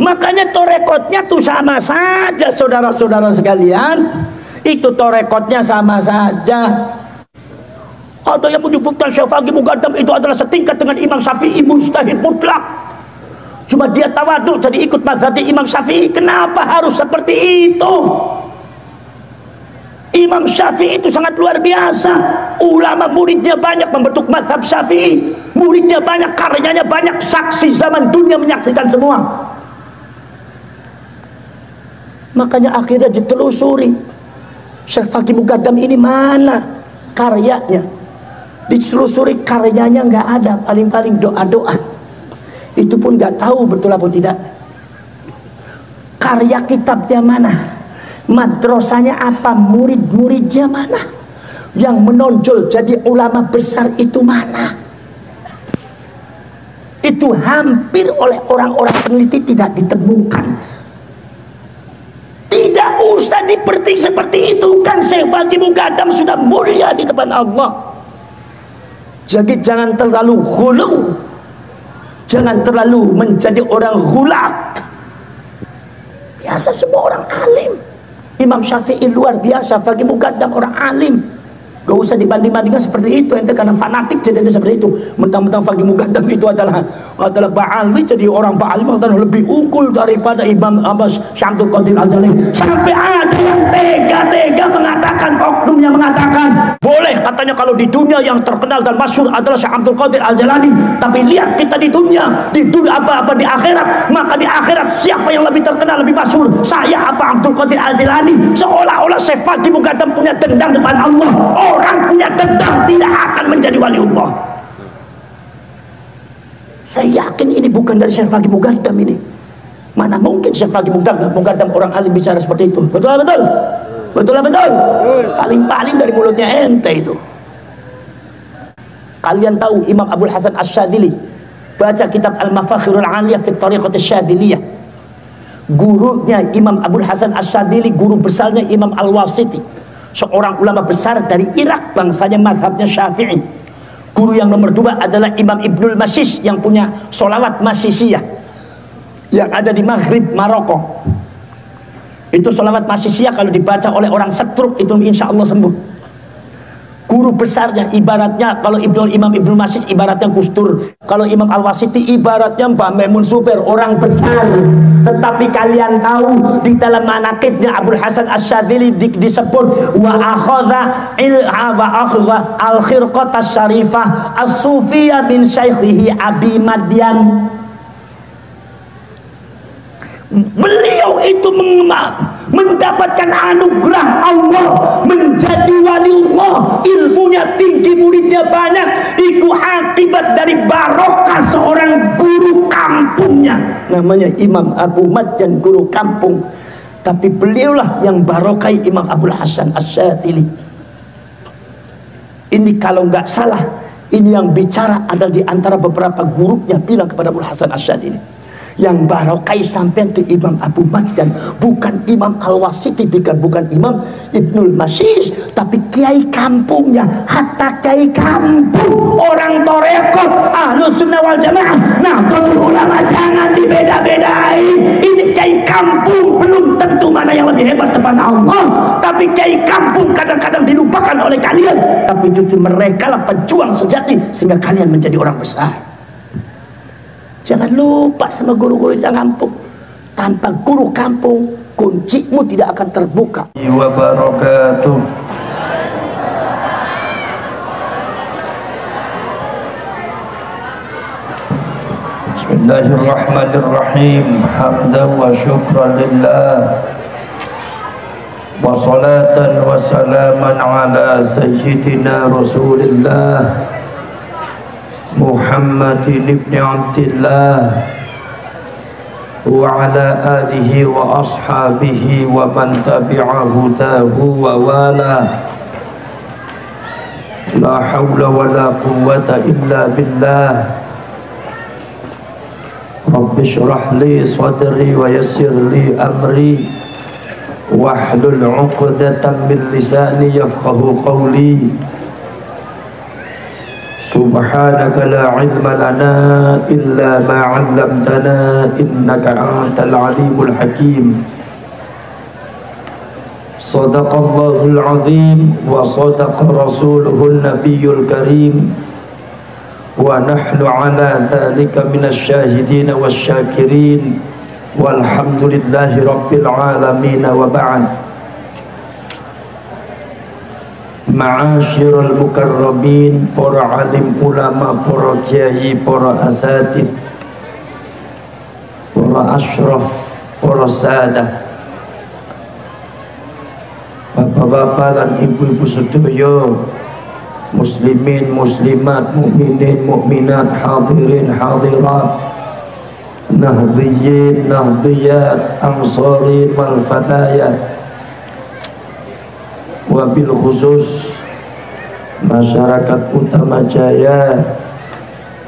Makanya torekotnya tuh sama saja, saudara-saudara sekalian. Itu torekotnya sama saja. Ada yang menyebutkan Syafi'i Muqaddam itu adalah setingkat dengan Imam Syafi'i mujtahid mutlak. Cuma dia tawadhu jadi ikut mazhab Imam Syafi'i. Kenapa harus seperti itu? Imam Syafi'i itu sangat luar biasa. Ulama muridnya banyak membentuk mazhab Syafi'i. Muridnya banyak, karyanya banyak, saksi zaman dunia menyaksikan semua. Makanya akhirnya ditelusuri, Syafi'i Muqaddam ini mana karyanya. Ditelusuri karyanya nggak ada, paling-paling doa-doa. Itu pun nggak tahu betul apa tidak. Karya kitabnya mana, madrasahnya apa, murid-muridnya mana, yang menonjol jadi ulama besar itu mana. Itu hampir oleh orang-orang peneliti tidak ditemukan. Tidak usah dipertik seperti itu, kan Syafi'i Muqaddam sudah mulia di depan Allah. Jadi jangan terlalu ghulu, jangan terlalu menjadi orang ghulat. Biasa semua orang alim. Imam Syafi'i luar biasa, Syafi'i Muqaddam orang alim. Gak usah dibanding-bandingkan seperti itu, ente karena fanatik jadi ente seperti itu. Mentang-mentang Syafi'i Muqaddam itu adalah ba'alwi, jadi orang ba'alwi adalah lebih unggul daripada Imam Abbas Syamsul Qadir Al-Jalani. Sampai ada yang tega-tega mengatakan, oknum yang mengatakan boleh katanya kalau di dunia yang terkenal dan masyhur adalah Syamsul Qadir Al-Jalani, tapi lihat kita di dunia apa-apa di akhirat, maka di akhirat siapa yang lebih terkenal, lebih masyhur, saya apa Abdul Qadir Al-Jalani? Seolah-olah Syafi'i Muqaddam punya dendam depan Allah. Orang punya dendam tidak akan menjadi waliullah. Saya yakin ini bukan dari Syafi'i Muqaddam ini. Mana mungkin Syafi'i Muqaddam orang alim bicara seperti itu. Betul betul. Betul betul. Paling-paling dari mulutnya ente itu. Kalian tahu Imam Abul Hasan Asy-Syadzili, baca kitab Al-Mafakhirul 'Aliyah fi Thariqat Asy-Syadziliyah. Gurunya Imam Abul Hasan Asy-Syadzili, guru besarnya Imam Al-Wasiti, seorang ulama besar dari Irak, bangsanya mazhabnya Syafi'i. Guru yang nomor 2 adalah Imam Ibnul Masis yang punya sholawat Masisiyah yang ada di Maghrib, Maroko. Itu sholawat Masisiyah kalau dibaca oleh orang stroke itu insya Allah sembuh. Guru besarnya ibaratnya, kalau Imam Ibnul Masis ibaratnya Gus Dur, kalau Imam Al-Wasiti ibaratnya Mbak Maimun Zubair, orang besar. Tetapi kalian tahu di dalam manaqibnya Abul Hasan Asy-Syadzili disebut wa akhadha al-khirqat asy-syarifah as-sufiyah min syaikhihi Abi Madyan. Beliau itu mendapatkan anugerah Allah menjadi waliullah, ilmunya tinggi, muridnya banyak. Itu akibat dari barokah seorang guru kampungnya, namanya Imam Abu Madyan, guru kampung. Tapi beliaulah yang barokai Imam Abul Hasan Asy-Syadzili. Ini kalau nggak salah, ini yang bicara adalah di antara beberapa gurunya bilang kepada Abul Hasan Asy-Syadzili, yang barokai sampai ke Imam Abu Madyan, bukan Imam Al-Wasiti, bukan Imam Ibnul Masis, tapi kiai kampungnya. Hatta kiai kampung, orang torekot Ahlus Sunnah wal Jamaah, nah kalau ulama jangan dibeda-bedain. Ini kiai kampung, belum tentu mana yang lebih hebat depan Allah, tapi kiai kampung kadang-kadang dilupakan oleh kalian, tapi justru mereka lah pejuang sejati sehingga kalian menjadi orang besar. Jangan lupa sama guru-guru di kampung. Tanpa guru kampung, kuncimu tidak akan terbuka. Wa barakatuh. Bismillahirrahmanirrahim. Hamdan wa syukran lillah. Wa salatan wa salaman ala sayyidina Rasulillah Muhammadin ibn Abdillah wa ala alihi wa ashabihi wa man tabi'a hudahu wa wala. La hawla wa la quwwata illa billah. Rabbi shrah li sadri wa yassir li amri wahlul 'uqdatam min lisani yafqahu qawli. سبحانك لا علم لنا إلا ما علمتنا إنك أنت العليم الحكيم صدق الله العظيم وصدق رسوله النبي الكريم ونحن على ذلك من الشاهدين والشاكرين والحمد لله رب العالمين وبعد. Ma'asyiral mukarramin, para alim ulama, para kiai, para asatidz, para asyraf, para sadah, bapak-bapak dan ibu-ibu sedaya, muslimin, muslimat, mukminin, mukminat, hadirin, hadirat, nahdhiyin, nahdhiyat, ansarin wal fatayat, wabil khusus masyarakat Utama Jaya,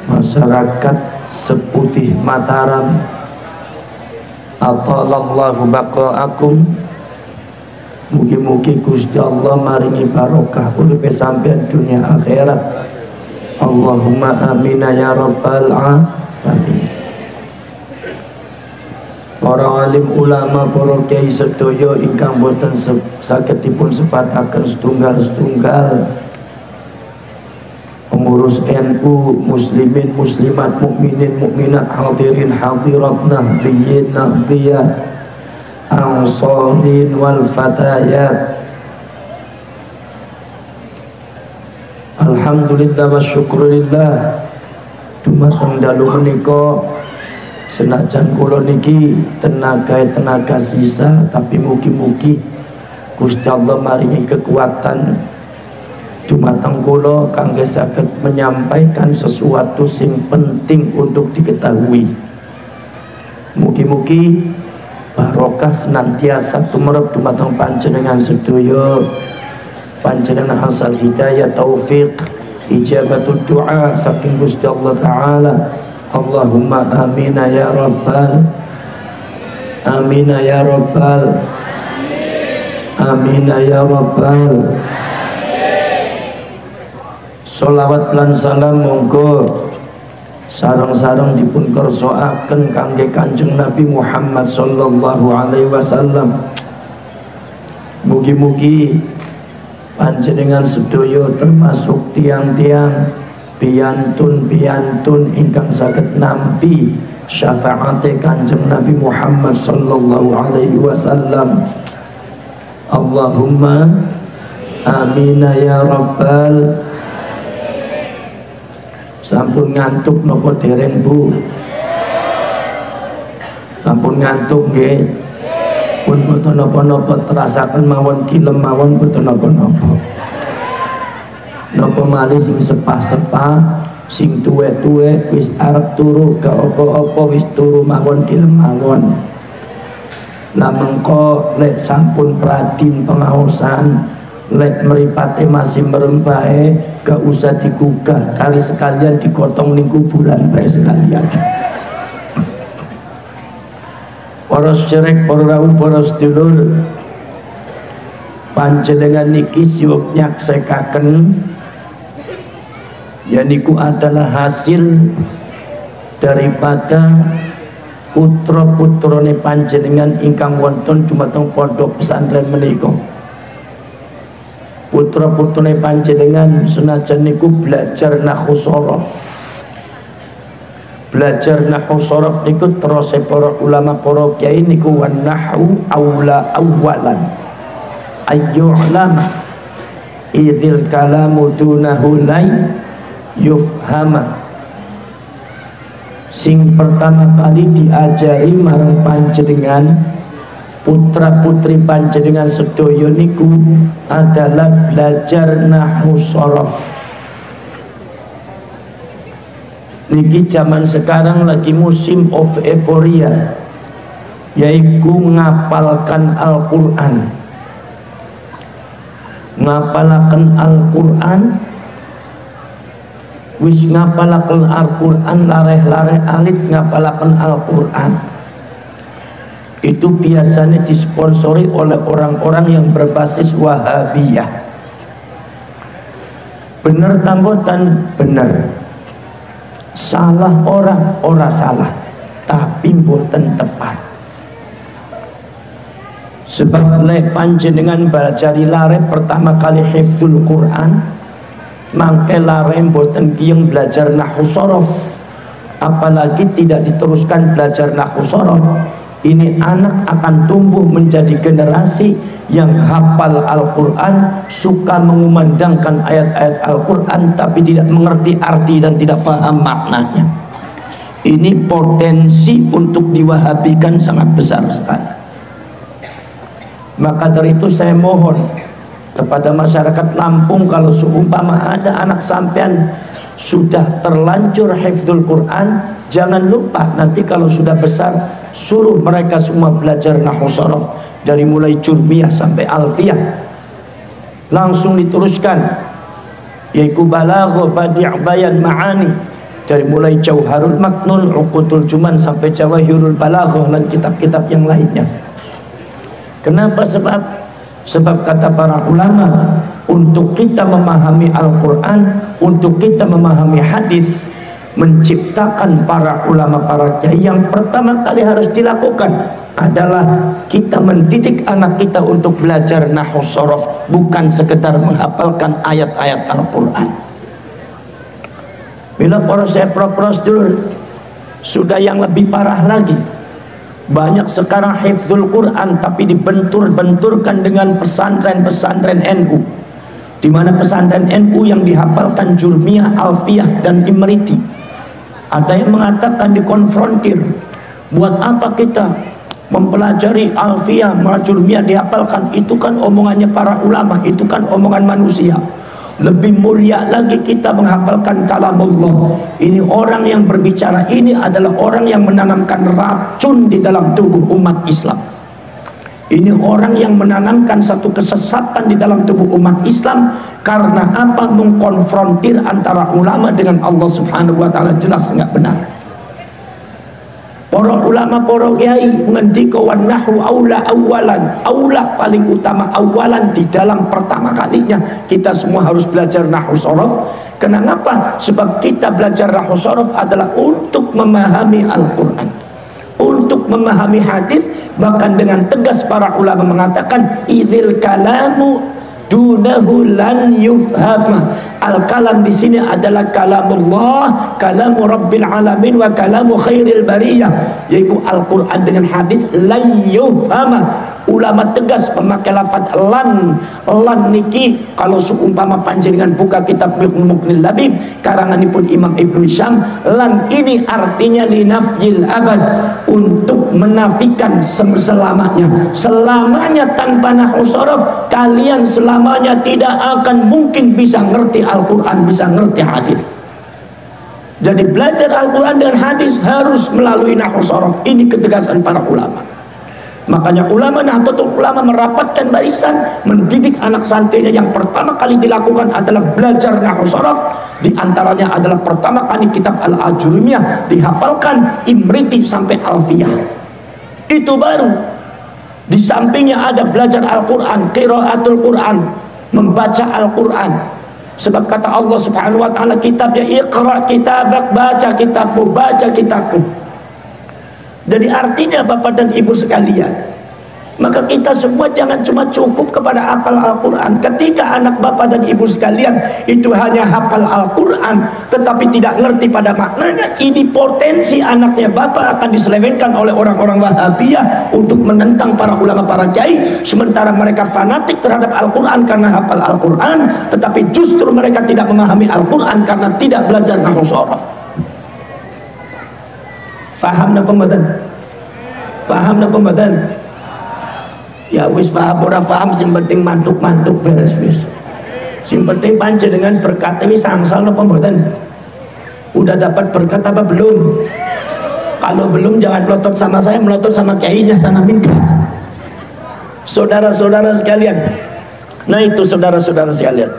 masyarakat seputih Mataram, atalallahu baqaakum. Mugi-mugi Gusti Allah maringi barokah uripe sampeyan dunia akhirat. Allahumma amin ya rabbal alamin. Para alim ulama, para kiai sedaya ingkang boten saged dipun sebataken setunggal-setunggal, pengurus NU, muslimin, muslimat, mukminin, mukminat, hadirin, hadirat, nahdhiyin, nahdhiyat, ansarin wal fatayat. Alhamdulillah wa syukurillah, dumateng dalu menika senajan kula niki tenaga sisa, tapi mugi-mugi Gusti Allah maringi kekuatan dumateng kula kangge saged menyampaikan sesuatu sing penting untuk diketahui. Mugi-mugi barokah senantiasa tumrap dumateng panjenengan sedaya, panjenengan asal hidayah, taufik, ijabatul doa saking Gusti Allah Ta'ala. Allahumma amina ya rabbal, amina ya rabbal, amina ya rabbal. Sholawat lan salam monggo sareng-sareng dipun kersakaken kangge Kanjeng Nabi Muhammad sallallahu alaihi wasallam. Mugi-mugi panjenengan sedaya termasuk tiang-tiang piantun ingkang saged nampi syafaate Kanjeng Nabi Muhammad sallallahu alaihi wasallam. Allahumma amina ya rabbal. Sampun ngantuk napa dereng Bu? Sampun ngantuk nggih? Pun boten napa-napa, terasaken mawon kilem mawon boten napa-napa. Napa malih sing sepah-sepah, sing tuwek-tuwek wis arep turu ga apa-apa wis turu mawon kilem mawon. Lah mengko lek sampun pradin pengaosan, lek mripate masih merembahe, gak usah digugah, kali sekalian digotong ning kuburan bae sekalian. Para sederek, para rawuh, para sedulur, panjenengan niki siwuk nyaksekaken yaniku adalah hasil daripada putra-putrane panjenengan ingkang wonten dumateng pondok pesantren menika. Putra-putrane panjenengan senajan niku belajar nahwu shorof. Belajar nahwu shorof niku terus para ulama, para kiai niku wan nahwu aula awalan ayyu'lama idzil kalamu dunahu lay yufhama. Sing pertama kali diajari marang panjenengan putra putri panjenengan sedaya niku adalah belajar nahwu shorof. Niki zaman sekarang lagi musim of euphoria, yaitu ngapalkan Al-Quran. Ngapalaken Al-Quran, wis ngapalaken Al-Quran, lareh-lareh alit ngapalaken Al-Quran. Itu biasanya disponsori oleh orang-orang yang berbasis Wahabiyah. bener tambotan bener, salah ora salah, tapi mboten tepat. Sebab lek panjenengan balajari lare pertama kali hifdzul Quran, mangke lare mboten kiyeng belajar nahwu shorof, apalagi tidak diteruskan belajar nahwu shorof. Ini anak akan tumbuh menjadi generasi yang hafal Al-Quran, suka mengumandangkan ayat-ayat Al-Quran, tapi tidak mengerti arti dan tidak paham maknanya. Ini potensi untuk diwahabikan sangat besar sekali. Maka dari itu saya mohon kepada masyarakat Lampung, kalau seumpama ada anak sampean sudah terlanjur hifdzul Quran, jangan lupa nanti kalau sudah besar suruh mereka semua belajar nahwu shorof dari mulai jurmiyah sampai alfiyah, langsung diteruskan, yaitu balaghah, badi' bayan, ma'ani, dari mulai jauharul maknun, uqudul juman sampai jawahirul balaghah dan kitab-kitab yang lainnya. Kenapa? Sebab kata para ulama, untuk kita memahami Al-Quran, untuk kita memahami hadis, menciptakan para ulama, para kiai, yang pertama kali harus dilakukan adalah kita mendidik anak kita untuk belajar nahwu shorof, bukan sekedar menghafalkan ayat-ayat Al-Quran. Bila para saya prosedur sudah yang lebih parah lagi, banyak sekarang hifdzul Quran tapi dibentur-benturkan dengan pesantren-pesantren NU, di mana pesantren NU yang dihafalkan jurmiyah, alfiyah dan imriti. Ada yang mengatakan dikonfrontir, buat apa kita mempelajari alfiyah, jurmiyah dihafalkan, itu kan omongannya para ulama, itu kan omongan manusia. Lebih mulia lagi kita menghafalkan kalamullah. Ini orang yang berbicara ini adalah orang yang menanamkan racun di dalam tubuh umat Islam. Ini orang yang menanamkan satu kesesatan di dalam tubuh umat Islam. Karena apa? Mengkonfrontir antara ulama dengan Allah Subhanahu wa ta'ala, jelas enggak benar. Para ulama, para kiai ngendika wan nahwu aula awalan, aula paling utama, awalan di dalam pertama kalinya kita semua harus belajar nahwu shorof. Kenapa? Sebab kita belajar nahwu shorof adalah untuk memahami Al-Quran, untuk memahami hadis. Bahkan dengan tegas para ulama mengatakan idzil kalamu dunahu lan yufham. Al-kalam di sini adalah kalamullah, kalamu rabbil alamin wa kalamu khairil bariyah, yaitu Al-Quran dengan hadis lan yufham. Ulama tegas memakai lafaz lan. Lan niki kalau seumpama panjenengan buka kitab Muqnil Labib karanganipun Imam Ibnu Hisham, lan ini artinya linafjil abad, untuk menafikan selamanya. Selamanya tanpa nahwu shorof kalian selamanya tidak akan mungkin bisa ngerti Al-Quran, bisa ngerti hadis. Jadi belajar Al-Quran dan hadis harus melalui nahwu shorof. Ini ketegasan para ulama. Makanya ulama Nahdlatul Ulama merapatkan barisan, mendidik anak santrinya. Yang pertama kali dilakukan adalah belajar nahwu shorof. Di antaranya adalah pertama kali kitab Al-Ajurumiyah dihafalkan, imriti sampai alfiyah. Itu baru. Di sampingnya ada belajar Al-Quran, qiraatul Quran, membaca Al-Quran. Sebab kata Allah Subhanahu wa ta'ala kitabnya, iqra kitabak, baca kitabmu, baca kitabmu. Jadi artinya Bapak dan Ibu sekalian, maka kita semua jangan cuma cukup kepada hafal Al-Quran. Ketika anak Bapak dan Ibu sekalian itu hanya hafal Al-Quran tetapi tidak ngerti pada maknanya, ini potensi anaknya Bapak akan diselewengkan oleh orang-orang Wahabiyah untuk menentang para ulama, para kiai. Sementara mereka fanatik terhadap Al-Quran karena hafal Al-Quran, tetapi justru mereka tidak memahami Al-Quran karena tidak belajar nahwu shorof. Faham napa mboten? Faham napa mboten? Ya wis paham ora paham, sing penting mantuk-mantuk beres wis. Sing penting panjenengan berkat wis angsal napa mboten? Udah dapat berkat apa belum? Kalau belum jangan melotot sama saya, melotot sama kiainya sana minta. Saudara-saudara sekalian. Nah itu saudara-saudara sekalian.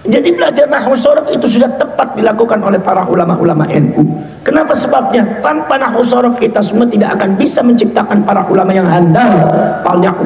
Jadi belajar nahwu sorof itu sudah tepat dilakukan oleh para ulama-ulama NU. Kenapa sebabnya? Tanpa nahwu sorof kita semua tidak akan bisa menciptakan para ulama yang handal.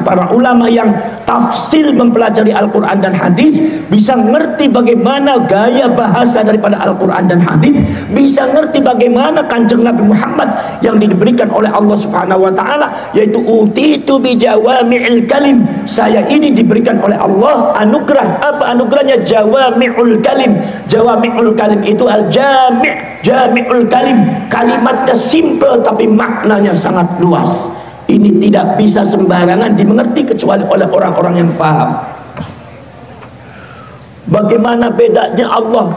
Para ulama yang tafsil mempelajari Al-Quran dan hadis, bisa ngerti bagaimana gaya bahasa daripada Al-Quran dan hadis, bisa ngerti bagaimana kanjeng Nabi Muhammad yang diberikan oleh Allah Subhanahu wa taala, yaitu utitu bijawami'il kalim. Saya ini diberikan oleh Allah anugerah. Apa anugerahnya? Jawami'ul kalim. Jawami'ul kalim itu al-jami', jami'ul kalim. Kalimatnya simple tapi maknanya sangat luas. Ini tidak bisa sembarangan dimengerti kecuali oleh orang-orang yang paham. Bagaimana bedanya Allah?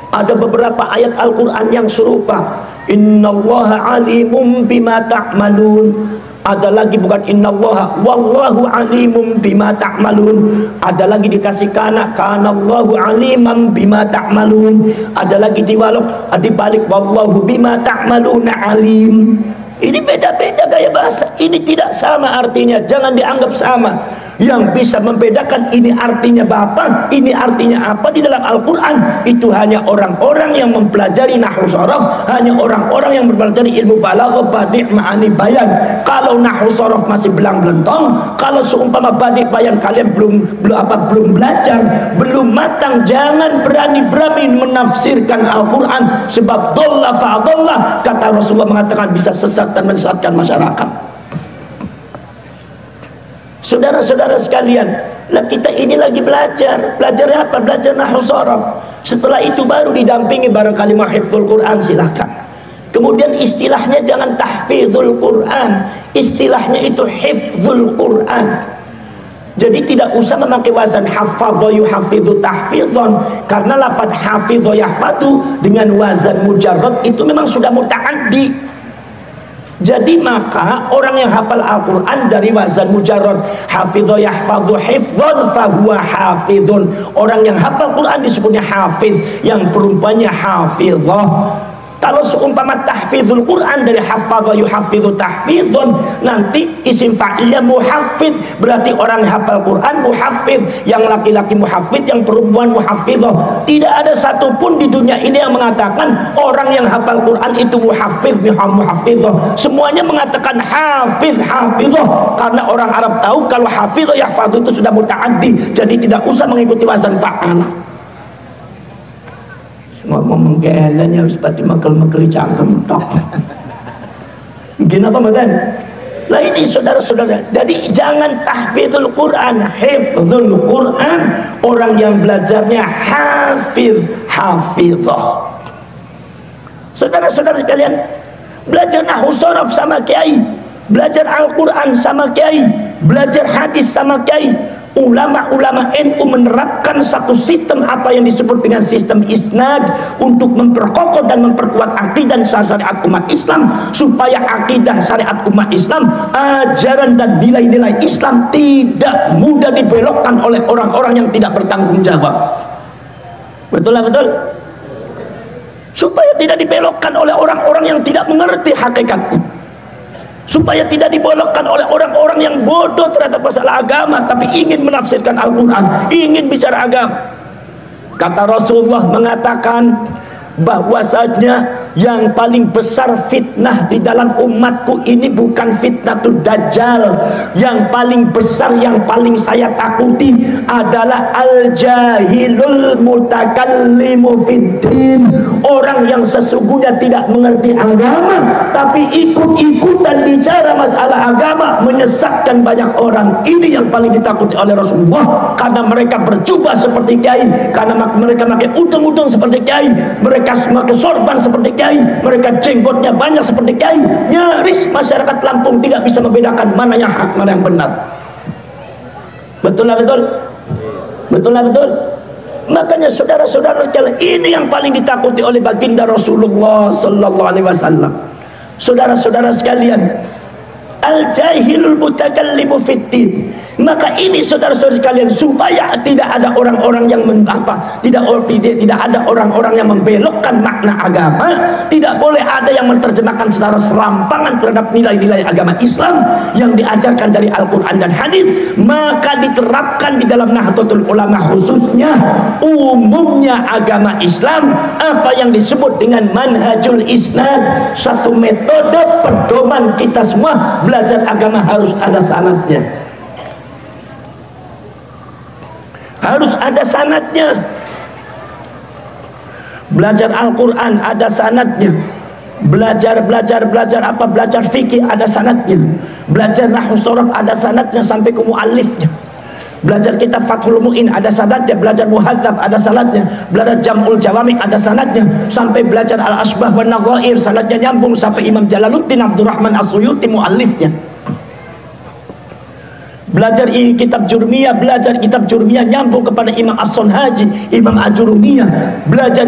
Ada beberapa ayat Al-Quran yang serupa. Innallaha alimum bima ta'malun. Ada lagi bukan innallaha, wallahu alimum bima ta'malun. Ada lagi dikasih kana Allahu aliman bima ta'malun. Ada lagi dibalik wallahu bima ta'maluna alim. Ini beda-beda gaya bahasa. Ini tidak sama artinya. Jangan dianggap sama. Yang bisa membedakan ini artinya apa, ini artinya apa di dalam Al-Quran, itu hanya orang-orang yang mempelajari nahwu sorof, hanya orang-orang yang mempelajari ilmu balaghah, badi', ma'ani, bayan. Kalau nahwu sorof masih belang-belentong, kalau seumpama badi' bayan kalian belum belajar, belum matang, jangan berani-berani menafsirkan Al-Quran, sebab dhalla fa'adhallah, kata Rasulullah mengatakan bisa sesat dan menyesatkan masyarakat. Saudara-saudara sekalian, lah kita ini lagi belajar apa? Belajar nahwu sorof. Setelah itu baru didampingi barangkali mahfizul Quran, silahkan. Kemudian istilahnya jangan tahfizul Quran, istilahnya itu hifzul Quran. Jadi tidak usah memakai wazan hafadha yuhafidhu tahfizan, karena lafaz hafidha yahfadhu dengan wazan mujarrad itu memang sudah muta'addi. Jadi maka orang yang hafal Al-Quran dari wazan mujarrad hafidha yahfadhu hifdzan fahuwa hafidhun. Orang yang hafal Quran disebutnya hafidh, yang perempuannya hafidhah. Kalau seumpama tahfizul Quran dari hafadha yuhafidhu tahfidzan, nanti isim fa'ilnya muhafidh, berarti orang hafal Quran muhafidh, yang laki-laki muhafidh, yang perempuan muhafidhah. Tidak ada satupun di dunia ini yang mengatakan orang yang hafal Quran itu muhafidh, muhafidhah. Semuanya mengatakan hafidh, hafidhah, karena orang Arab tahu kalau hafidhah yahfadhu itu sudah muta'addi, jadi tidak usah mengikuti wazan fa'ala. Ngomong menggelanya seperti makel-makel cangkem tok. Gini apa makan? Lah ini saudara-saudara, jadi jangan tahfizul Quran, hifzul Quran. Orang yang belajarnya hafiz, hafizah. Saudara-saudara sekalian, belajar nahwu sorof sama kiai, belajar Al-Quran sama kiai, belajar hadis sama kiai. Ulama-ulama NU menerapkan satu sistem apa yang disebut dengan sistem isnad untuk memperkokoh dan memperkuat akidah syariat umat Islam, supaya akidah syariat umat Islam, ajaran dan nilai-nilai Islam tidak mudah dibelokkan oleh orang-orang yang tidak bertanggung jawab. Betul lah, betul? Supaya tidak dibelokkan oleh orang-orang yang tidak mengerti hakikatnya, supaya tidak dibolokkan oleh orang-orang yang bodoh terhadap masalah agama tapi ingin menafsirkan Al-Quran, ingin bicara agama. Kata Rasulullah mengatakan bahwasanya yang paling besar fitnah di dalam umatku ini bukan fitnatul dajjal. Yang paling besar, yang paling saya takuti adalah al-jahilul mutakallimu fiddin, orang yang sesungguhnya tidak mengerti agama tapi ikut-ikutan bicara masalah agama, menyesatkan banyak orang. Ini yang paling ditakuti oleh Rasulullah, karena mereka berjubah seperti kiai, karena mereka pakai udeng-udeng seperti kiai, mereka pakai sorban seperti kiai, mereka jenggotnya banyak seperti kiai. Nyaris masyarakat Lampung tidak bisa membedakan mana yang hak, mana yang benar. Betul lah, betul? Betul lah, betul? Makanya saudara-saudara sekalian, ini yang paling ditakuti oleh baginda Rasulullah sallallahu alaihi wasallam. Saudara-saudara sekalian, al-jahilul mutakallimu fiddin, Maka ini saudara-saudara sekalian, supaya tidak ada orang-orang yang tidak ada orang-orang yang membelokkan makna agama, tidak boleh ada yang menerjemahkan secara serampangan terhadap nilai-nilai agama Islam yang diajarkan dari Al-Quran dan hadis, maka diterapkan di dalam Nahdlatul Ulama, khususnya umumnya agama Islam, apa yang disebut dengan manhajul isnad, satu metode pedoman kita semua belajar agama harus ada sanadnya. Harus ada sanadnya. Belajar Al-Quran ada sanadnya. Belajar apa? Belajar fikih ada sanadnya. Belajar nahwu sharaf ada sanadnya sampai ke muallifnya. Belajar kitab Fathul Mu'in ada sanadnya. Belajar Muhadzab ada sanadnya. Belajar Jam'ul Jawami ada sanadnya. Sampai belajar Al-Asbah wa Nadhair sanadnya nyambung sampai Imam Jalaluddin Abdurrahman As-Suyuti muallifnya. Belajar kitab Jurmiyah, nyambung kepada Imam As-Sunhaji, Imam Ajurumiyah. Belajar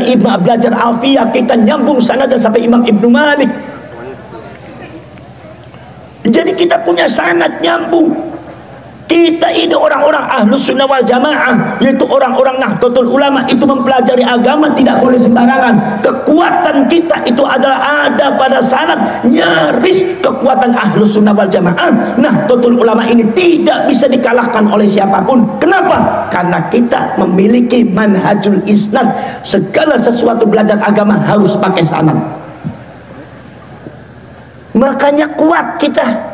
Alfiyah, kita nyambung sanad sampai Imam Ibnu Malik. Jadi kita punya sanad nyambung. Kita ini orang-orang Ahlus Sunnah wal Jamaah, yaitu orang-orang Nahdlatul Ulama, itu mempelajari agama tidak boleh sembarangan. Kekuatan kita itu adalah ada pada sanad, nyaris kekuatan Ahlus Sunnah wal Jamaah. Nahdlatul Ulama ini tidak bisa dikalahkan oleh siapapun. Kenapa? Karena kita memiliki manhajul isnad. Segala sesuatu belajar agama harus pakai sanad. Makanya kuat kita.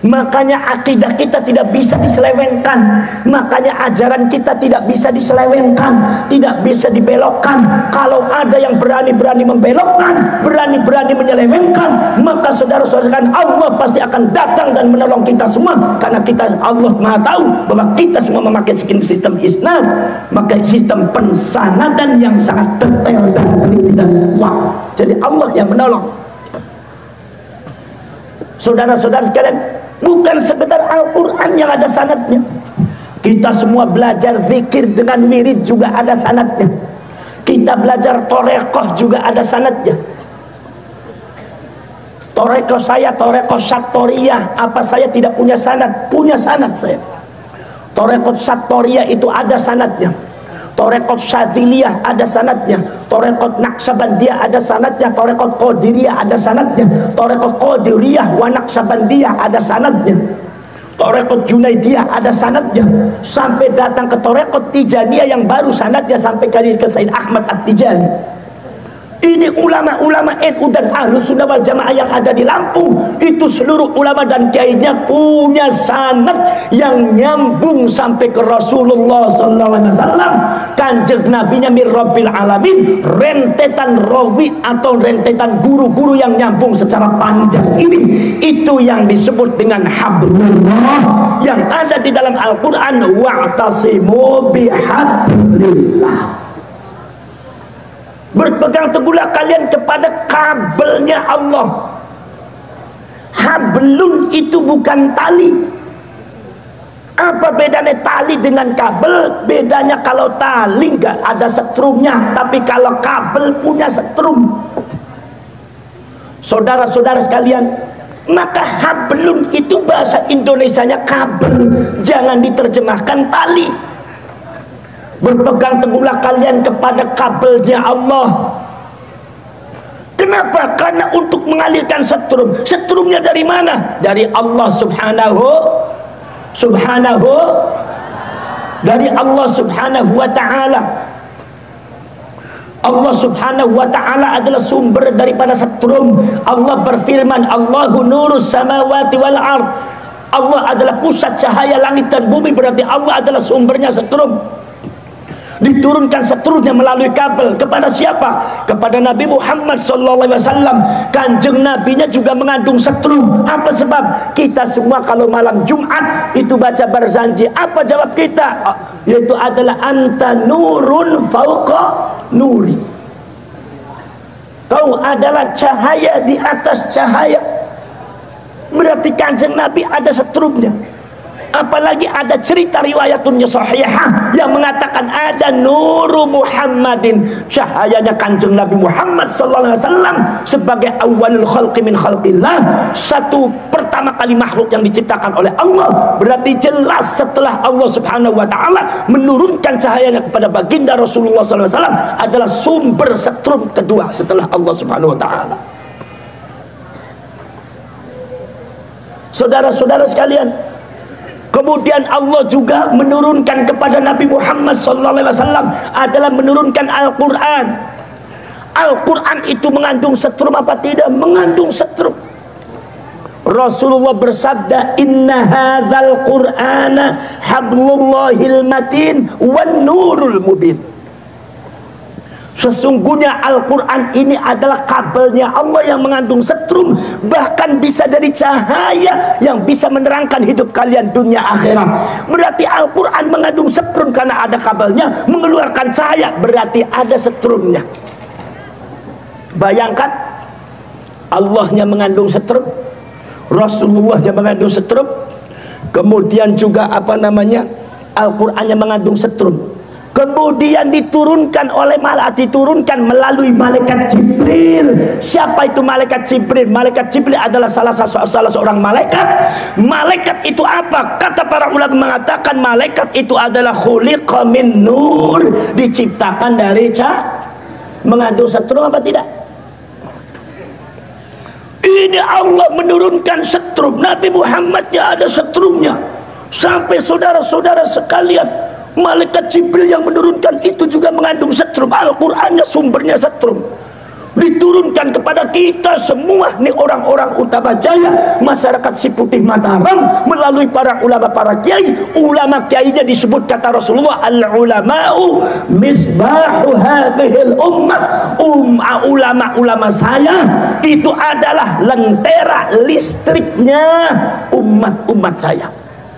Makanya akidah kita tidak bisa diselewengkan. Makanya ajaran kita tidak bisa diselewengkan, tidak bisa dibelokkan. Kalau ada yang berani-berani membelokkan, berani-berani menyelewengkan, maka saudara-saudara, Allah pasti akan datang dan menolong kita semua. Karena Allah Maha tahu bahwa kita semua memakai sistem isnad, maka sistem pensanadan yang sangat detail dan teliti dan kuat. Jadi Allah yang menolong. Saudara-saudara sekalian, bukan sekedar Al-Quran yang ada sanadnya. Kita semua belajar zikir dengan wirid juga ada sanadnya. Kita belajar torekoh juga ada sanadnya. Torekoh saya, torekoh Sattoriyah, apa saya tidak punya sanad? Punya sanad saya. Torekoh Sattoriyah itu ada sanadnya. Torekot Syadiliyah ada sanadnya. Torekot Naqsabandiyah ada sanadnya. Torekot Qadiriyah ada sanadnya. Torekot Qadiriyah wa Naqsabandiyah ada sanadnya. Torekot Junaidiyah ada sanadnya. Sampai datang ke Torekot Tijaniyah yang baru sanadnya sampai ke Said Ahmad At-Tijani. Ini ulama-ulama NU dan Ahlus Sunnah wal Jamaah yang ada di Lampung, itu seluruh ulama dan kiainya punya sanad yang nyambung sampai ke Rasulullah SAW. Kanjeng Nabinya min Rabbil Alamin, rentetan rawi atau rentetan guru-guru yang nyambung secara panjang ini, itu yang disebut dengan hablullah yang ada di dalam Al-Quran, wa'tasimu bihablillah. Berpegang teguhlah kalian kepada kabelnya Allah. Hablun itu bukan tali. Apa bedanya tali dengan kabel? Bedanya kalau tali nggak ada setrumnya, tapi kalau kabel punya setrum. Saudara-saudara sekalian, maka hablun itu bahasa Indonesianya kabel, jangan diterjemahkan tali. Berpegang teguhlah kalian kepada kabelnya Allah. Kenapa? Karena untuk mengalirkan setrum. Setrumnya dari mana? Dari Allah subhanahu dari Allah subhanahu wa ta'ala. Allah subhanahu wa ta'ala adalah sumber daripada setrum. Allah berfirman, Allahu nurus samawati wal ard. Allah adalah pusat cahaya langit dan bumi, berarti Allah adalah sumbernya setrum. Diturunkan seterusnya melalui kabel kepada siapa? Kepada Nabi Muhammad SAW. Kanjeng Nabinya juga mengandung setrum. Apa sebab? Kita semua kalau malam Jumat itu baca berzanji. Apa jawab kita? Yaitu adalah anta nurun fauqa nuri. Kau adalah cahaya di atas cahaya. Berarti kanjeng Nabi ada setrumnya. Apalagi ada cerita riwayatun sahihah yang mengatakan ada nuru Muhammadin, cahayanya kanjeng Nabi Muhammad sallallahu alaihi wasallam sebagai awalul khalqi min khalqillah, satu pertama kali makhluk yang diciptakan oleh Allah. Berarti jelas setelah Allah subhanahu wa ta'ala menurunkan cahayanya kepada baginda Rasulullah sallallahu alaihi wasallam adalah sumber setrum kedua setelah Allah subhanahu wa ta'ala. Saudara-saudara sekalian, kemudian Allah juga menurunkan kepada Nabi Muhammad SAW adalah menurunkan Al-Quran. Al-Quran itu mengandung setrum apa tidak? Mengandung setrum. Rasulullah bersabda, inna hadzal qur'ana hablullahil matin wan nurul mubin. Sesungguhnya Al-Quran ini adalah kabelnya Allah yang mengandung setrum, bahkan bisa jadi cahaya yang bisa menerangkan hidup kalian dunia akhirat. Berarti Al-Quran mengandung setrum karena ada kabelnya, mengeluarkan cahaya, berarti ada setrumnya. Bayangkan, Allahnya mengandung setrum, Rasulullah yang mengandung setrum, kemudian juga Al-Qurannya mengandung setrum. Kemudian diturunkan melalui malaikat Jibril. Siapa itu malaikat Jibril? Malaikat Jibril adalah salah seorang malaikat. Malaikat itu apa? Kata para ulama mengatakan malaikat itu adalah khuliqa min nur, diciptakan dari mengandung setrum apa tidak? Ini Allah menurunkan setrum. Nabi Muhammadnya ada setrumnya. Sampai saudara-saudara sekalian, malaikat Jibril yang menurunkan itu juga mengandung setrum. Al-Qur'annya sumbernya setrum. Diturunkan kepada kita semua nih, orang-orang utama jaya, masyarakat si putih Mataram, melalui para ulama, para kiai. Ulama kiainya disebut kata Rasulullah, al-ulama'u misbahu hadhil ummah. Ulama-ulama saya itu adalah lentera listriknya umat-umat saya.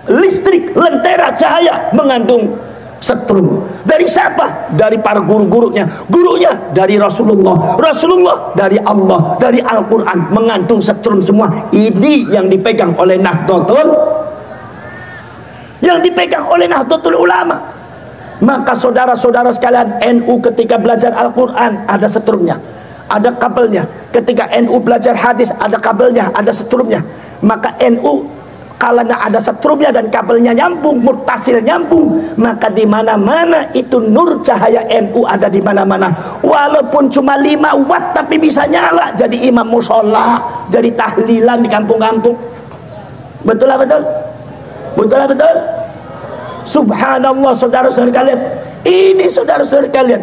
Listrik, lentera cahaya mengandung setrum. Dari siapa? Dari para guru-gurunya. Gurunya dari Rasulullah, Rasulullah dari Allah, dari Al-Quran, mengandung setrum semua. Ini yang dipegang oleh Nahdlatul Ulama. Maka saudara-saudara sekalian, NU ketika belajar Al-Quran ada setrumnya, ada kabelnya. Ketika NU belajar hadis ada kabelnya, ada setrumnya. Maka NU kalau ada setrumnya dan kabelnya nyambung, muttasil nyambung, maka di mana-mana itu nur cahaya NU ada di mana-mana. Walaupun cuma 5 watt tapi bisa nyala, jadi imam musola, jadi tahlilan di kampung-kampung. Betul lah betul? Betul lah betul? Subhanallah saudara-saudara kalian. Ini saudara-saudara kalian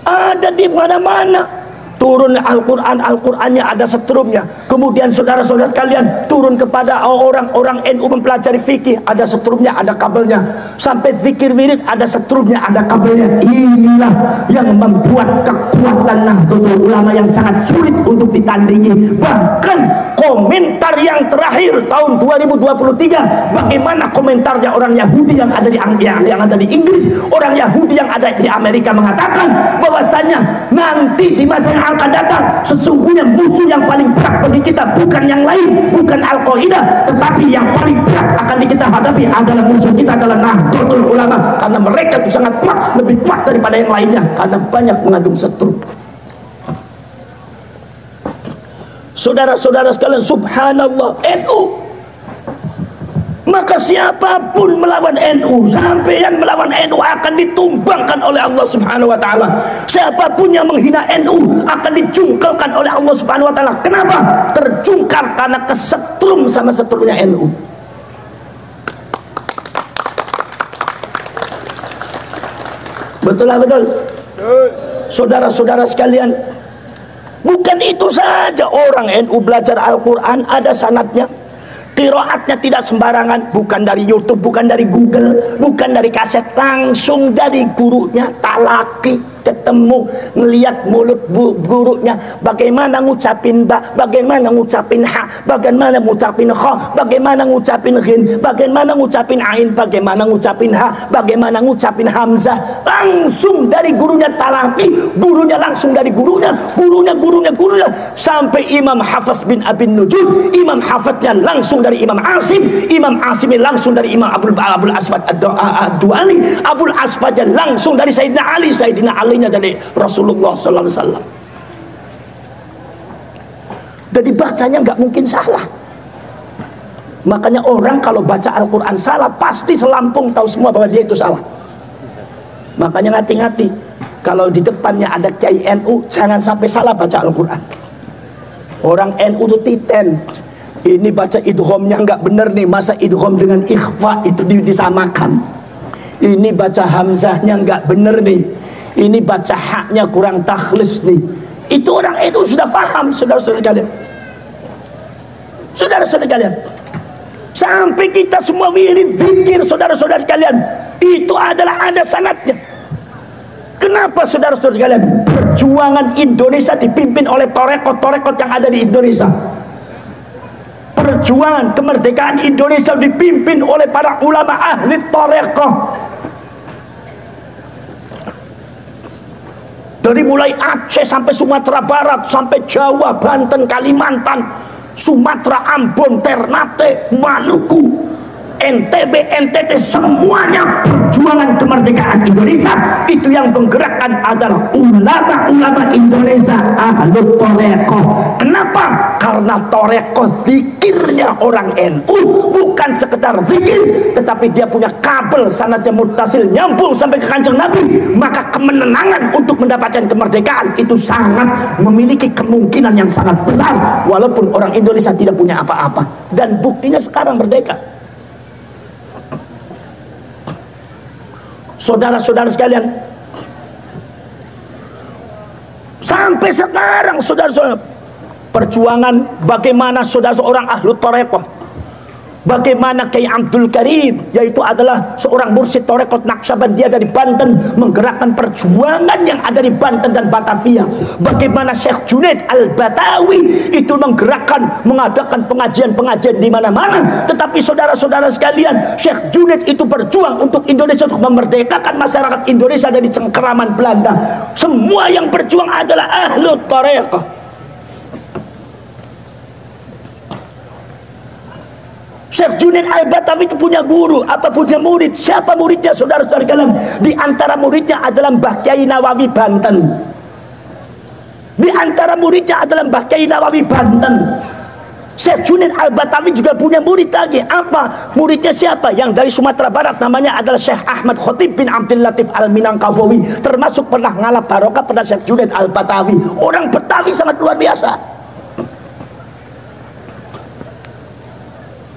ada di mana-mana. Turun Al-Quran, Al-Qurannya ada setrumnya. Kemudian saudara-saudara sekalian turun kepada orang-orang NU mempelajari fikih, ada setrumnya, ada kabelnya. Sampai zikir wirid ada setrumnya, ada kabelnya. Inilah yang membuat kekuatan Nahdlatul Ulama yang sangat sulit untuk ditandingi. Bahkan komentar yang terakhir tahun 2023, bagaimana komentarnya orang Yahudi yang ada di Inggris, orang Yahudi yang ada di Amerika mengatakan bahwasanya nanti di masa yang akan datang sesungguhnya musuh yang paling berat bagi kita bukan yang lain, bukan Al-Qaeda, tetapi yang paling berat akan kita hadapi adalah musuh kita adalah Nahdlatul Ulama, karena mereka itu sangat kuat, lebih kuat daripada yang lainnya karena banyak mengandung setrum. Saudara-saudara sekalian, subhanallah, NU. Maka siapapun melawan NU, sampeyan melawan NU akan ditumbangkan oleh Allah Subhanahu wa taala. Siapapun yang menghina NU akan dijungkelkan oleh Allah Subhanahu wa taala. Kenapa? Terjungkal karena kesetrum sama setrumnya NU. Betul lah betul? Saudara-saudara sekalian, bukan itu saja, orang NU belajar Al-Quran ada sanadnya. Qiraatnya tidak sembarangan, bukan dari YouTube, bukan dari Google, bukan dari kaset, langsung dari gurunya talaki. ketemu ngelihat mulut gurunya, bagaimana ngucapin ba, bagaimana ngucapin ha, bagaimana ngucapin kha, bagaimana ngucapin ghin, bagaimana ngucapin ain, bagaimana ngucapin ha, bagaimana ngucapin hamzah. Langsung dari gurunya talaki, gurunya langsung dari gurunya sampai Imam Hafiz bin Abi Nujud. Imam Hafiznya langsung dari Imam Asim, Imam Asimnya langsung dari Imam Abul Aswad Ad-Duali, Abul Aswadnya langsung dari Sayyidina Ali, Sayyidina Alinya dari Rasulullah sallallahu alaihi wasallam. Jadi bacanya nggak mungkin salah. Makanya orang kalau baca Al-Quran salah, pasti selampung tahu semua bahwa dia itu salah. Makanya hati-hati, kalau di depannya ada Kiai NU, jangan sampai salah baca Al-Quran. Orang NU itu titen, ini baca idghamnya nggak bener nih, masa idgham dengan ikhfa itu disamakan. Ini baca hamzahnya nggak bener nih, ini baca haknya kurang takhlis nih. Itu orang NU sudah paham, saudara-saudara sekalian. Saudara-saudara sekalian, sampai kita semua wirid zikir, saudara-saudara sekalian, itu adalah ada sanadnya. Kenapa saudara-saudara sekalian? Perjuangan Indonesia dipimpin oleh torekot-torekot yang ada di Indonesia. Perjuangan kemerdekaan Indonesia dipimpin oleh para ulama ahli torekoh. Dari mulai Aceh sampai Sumatera Barat, sampai Jawa, Banten, Kalimantan, Sumatera, Ambon, Ternate, Maluku, NTB, NTT, semuanya perjuangan kemerdekaan Indonesia. Itu yang menggerakkan adalah ulama-ulama Indonesia ahlu torekoh. Kenapa? Karena torekoh zikirnya orang NU bukan sekedar zikir, tetapi dia punya kabel sanadnya muttasil nyambung sampai ke Kanjeng Nabi. Maka kemenangan untuk mendapatkan kemerdekaan itu sangat memiliki kemungkinan yang sangat besar, walaupun orang Indonesia tidak punya apa-apa. Dan buktinya sekarang merdeka. Saudara-saudara sekalian, sampai sekarang saudara-saudara, perjuangan bagaimana saudara seorang ahlu torekoh, bagaimana Kiai Abdul Karim, yaitu adalah seorang mursyid torekot Naqsabandiyah dari Banten, menggerakkan perjuangan yang ada di Banten dan Batavia. Bagaimana Syekh Junaid Al-Batawi itu mengadakan pengajian-pengajian di mana-mana. Tetapi saudara-saudara sekalian, Syekh Junaid itu berjuang untuk Indonesia, untuk memerdekakan masyarakat Indonesia dari cengkeraman Belanda. Semua yang berjuang adalah ahlu torekoh. Syekh Junaid Al-Batawi itu punya guru, apa punya murid? Siapa muridnya saudara-saudara sekalian? Di antara muridnya adalah Mbah Kyai Nawawi Banten. Di antara muridnya adalah Mbah Kyai Nawawi Banten. Syekh Junaid Al-Batawi juga punya murid lagi. Apa? Muridnya siapa? Yang dari Sumatera Barat, namanya adalah Syekh Ahmad Khotib bin Abdul Latif Al-Minangkabawi. Termasuk pernah ngalap barokah pada Syekh Junaid Al-Batawi. Orang Betawi sangat luar biasa.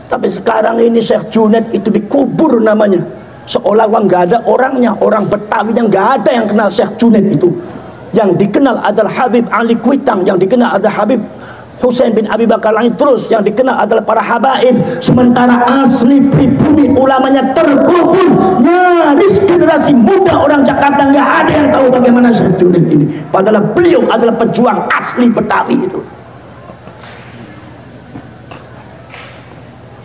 Tapi sekarang ini Syekh Junaid itu dikubur namanya, seolah-olah nggak ada orangnya. Orang Betawi yang nggak ada yang kenal Syekh Junaid itu. Yang dikenal adalah Habib Ali Kuitang, yang dikenal adalah Habib Husain bin Abi Bakar Langit, terus yang dikenal adalah para habaib. Sementara asli pribumi ulamanya terkubur. Nyaris generasi muda orang Jakarta nggak ada yang tahu bagaimana Syekh Junaid ini. Padahal beliau adalah pejuang asli Betawi itu.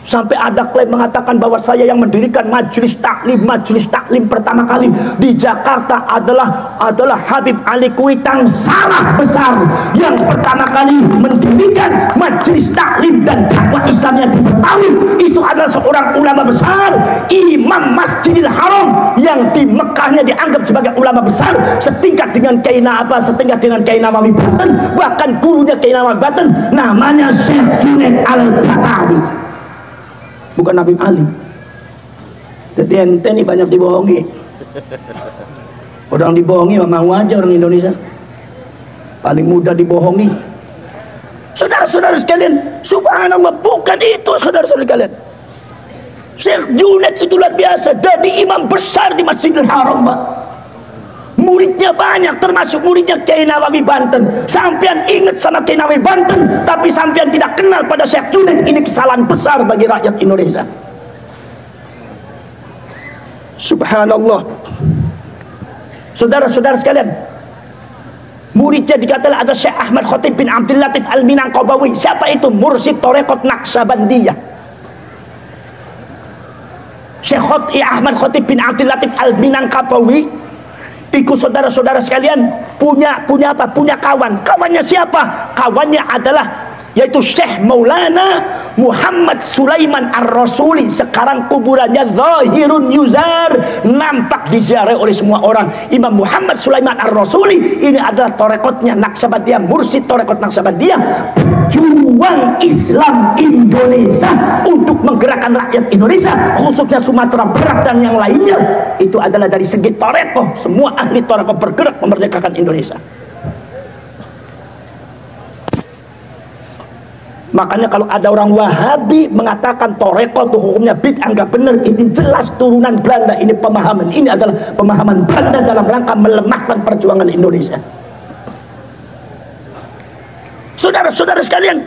Sampai ada klaim mengatakan bahwa saya yang mendirikan majelis taklim pertama kali di Jakarta adalah Habib Ali Kuitang. Salah besar. Yang pertama kali mendirikan majelis taklim dan dakwah Islamnya di Betawi itu adalah seorang ulama besar, Imam Masjidil Haram, yang di Mekahnya dianggap sebagai ulama besar, setingkat dengan Kiai setingkat dengan Kiai Nawawi Banten. Bahkan gurunya Kiai Nawawi Banten namanya Syekh Junaid Al-Batawi, bukan Habib Ali. Jadi ente ini banyak dibohongi. Orang dibohongi mau aja orang Indonesia. Paling mudah dibohongi. Saudara-saudara sekalian, subhanallah, bukan itu saudara-saudara sekalian. Syekh Junaid itu luar biasa, jadi imam besar di Masjidil Haram, Pak. Muridnya banyak, termasuk muridnya Kiai Nawawi Banten. Sampian ingat sama Kiai Nawawi Banten, tapi sampian tidak kenal pada Syekh Junaid. Ini kesalahan besar bagi rakyat Indonesia. Subhanallah. Saudara-saudara sekalian, Muridnya dikatakan ada Syekh Ahmad Khatib bin Abdul Latif Al-Minangkabawi. Siapa itu? Mursyid Tarekat Naqsabandiyah. Syekh Ahmad Khatib bin Abdul Latif Al-Minangkabawi ikut saudara-saudara sekalian punya apa? Punya kawan. Kawannya siapa? Kawannya adalah yaitu Syekh Maulana Muhammad Sulaiman Ar-Rasuli. Sekarang kuburannya zahirun yuzar, nampak diziarahi oleh semua orang. Imam Muhammad Sulaiman Ar-Rasuli ini adalah tarekatnya Naqsabandiyah, mursyid tarekat Naqsabandiyah, pejuang Islam Indonesia untuk menggerakkan rakyat Indonesia, khususnya Sumatera Barat dan yang lainnya. Itu adalah dari segi tarekat. Semua ahli tarekat bergerak memerdekakan Indonesia. Makanya kalau ada orang Wahabi mengatakan tarekat itu hukumnya bid'ah, enggak benar. Ini jelas turunan Belanda. Ini pemahaman. Ini adalah pemahaman Belanda dalam rangka melemahkan perjuangan Indonesia. Saudara-saudara sekalian,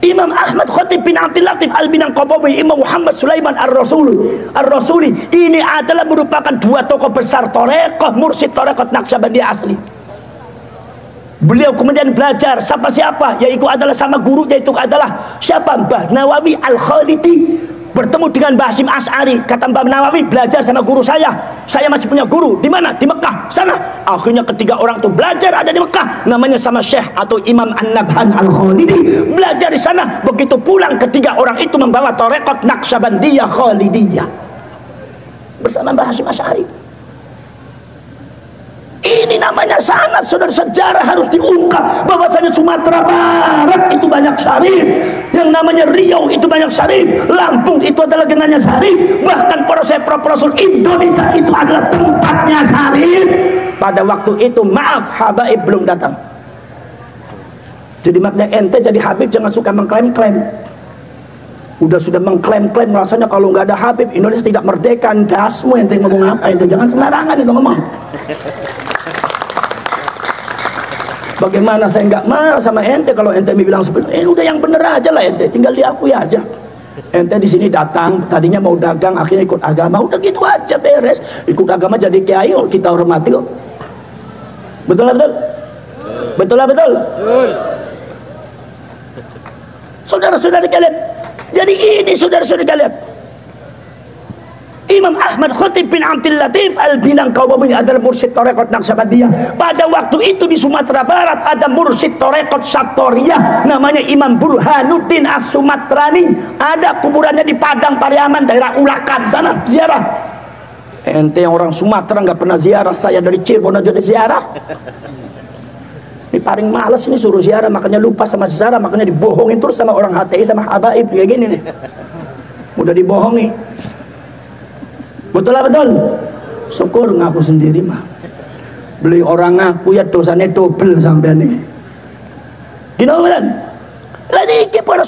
Imam Ahmad Khatib bin Abdul Latif Al-Minangkabawi, Imam Muhammad Sulaiman Ar-Rasuli ini adalah merupakan dua tokoh besar tarekat, mursyid tarekat Naqsabandiyah asli. Beliau kemudian belajar siapa? Yaitu adalah sama guru, yaitu adalah siapa? Mbah Nawawi Al-Khalidi. Bertemu dengan Mbah Hasyim Asy'ari. Kata Mbah Nawawi, belajar sama guru saya masih punya guru. Di mana? Di Mekah sana. Akhirnya ketiga orang itu belajar ada di Mekah, namanya sama Syekh atau Imam An-Nabhan Al-Khalidi, belajar di sana. Begitu pulang ketiga orang itu membawa tarekat Naqsabandiyah Khalidiyah bersama Mbah Hasyim Asy'ari. Ini namanya sanad, saudara. Sejarah harus diungkap bahwasanya Sumatera Barat itu banyak syarif, yang namanya Riau itu banyak syarif, Lampung itu adalah genanya syarif, bahkan Profesor Indonesia itu adalah tempatnya syarif. Pada waktu itu maaf, habaib belum datang. Jadi makanya ente jadi habib jangan suka mengklaim-klaim. Sudah mengklaim-klaim rasanya kalau nggak ada habib Indonesia tidak merdeka. Dasmu ente ngomong apa itu, jangan sembarangan itu ngomong. Bagaimana saya nggak marah sama ente kalau ente bilang seperti ini? Udah yang bener aja lah ente, tinggal diakui aja. Ente di sini datang, tadinya mau dagang, akhirnya ikut agama, udah gitu aja beres. Ikut agama jadi kiai, kita hormati kok. Betul lah betul? Betul lah betul? Saudara-saudara kalian, jadi ini saudara-saudara kalian, Imam Ahmad Khatib bin Abdul Latif Al-Minangkabawi adalah mursyid tarekat Naqsabandiyah. Pada waktu itu di Sumatera Barat ada mursyid tarekat Satoriyah namanya Imam Burhanuddin As-Sumatrani. Ada kuburannya di Padang Pariaman, daerah Ulakan sana, ziarah. Ente yang orang Sumatera nggak pernah ziarah, saya dari Cirebon aja ziarah. Ini paling males ini suruh ziarah, makanya lupa sama sejarah, makanya dibohongin terus sama orang HTI sama habaib kayak gini nih. Mudah dibohongi. Betul lah betul. Syukur ngaku sendiri mah. Beli orang ngaku ya dosanya double sampai nih. Gini kan? Lagi kepada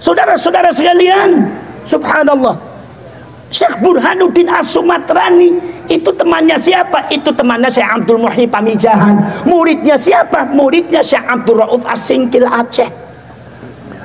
saudara-saudara sekalian, subhanallah. Syekh Burhanuddin As-Sumatrani itu temannya siapa? Itu temannya Syekh Abdul Muhyi Pamijahan. Muridnya siapa? Muridnya Syekh Abdul Rauf As-Singkil Aceh.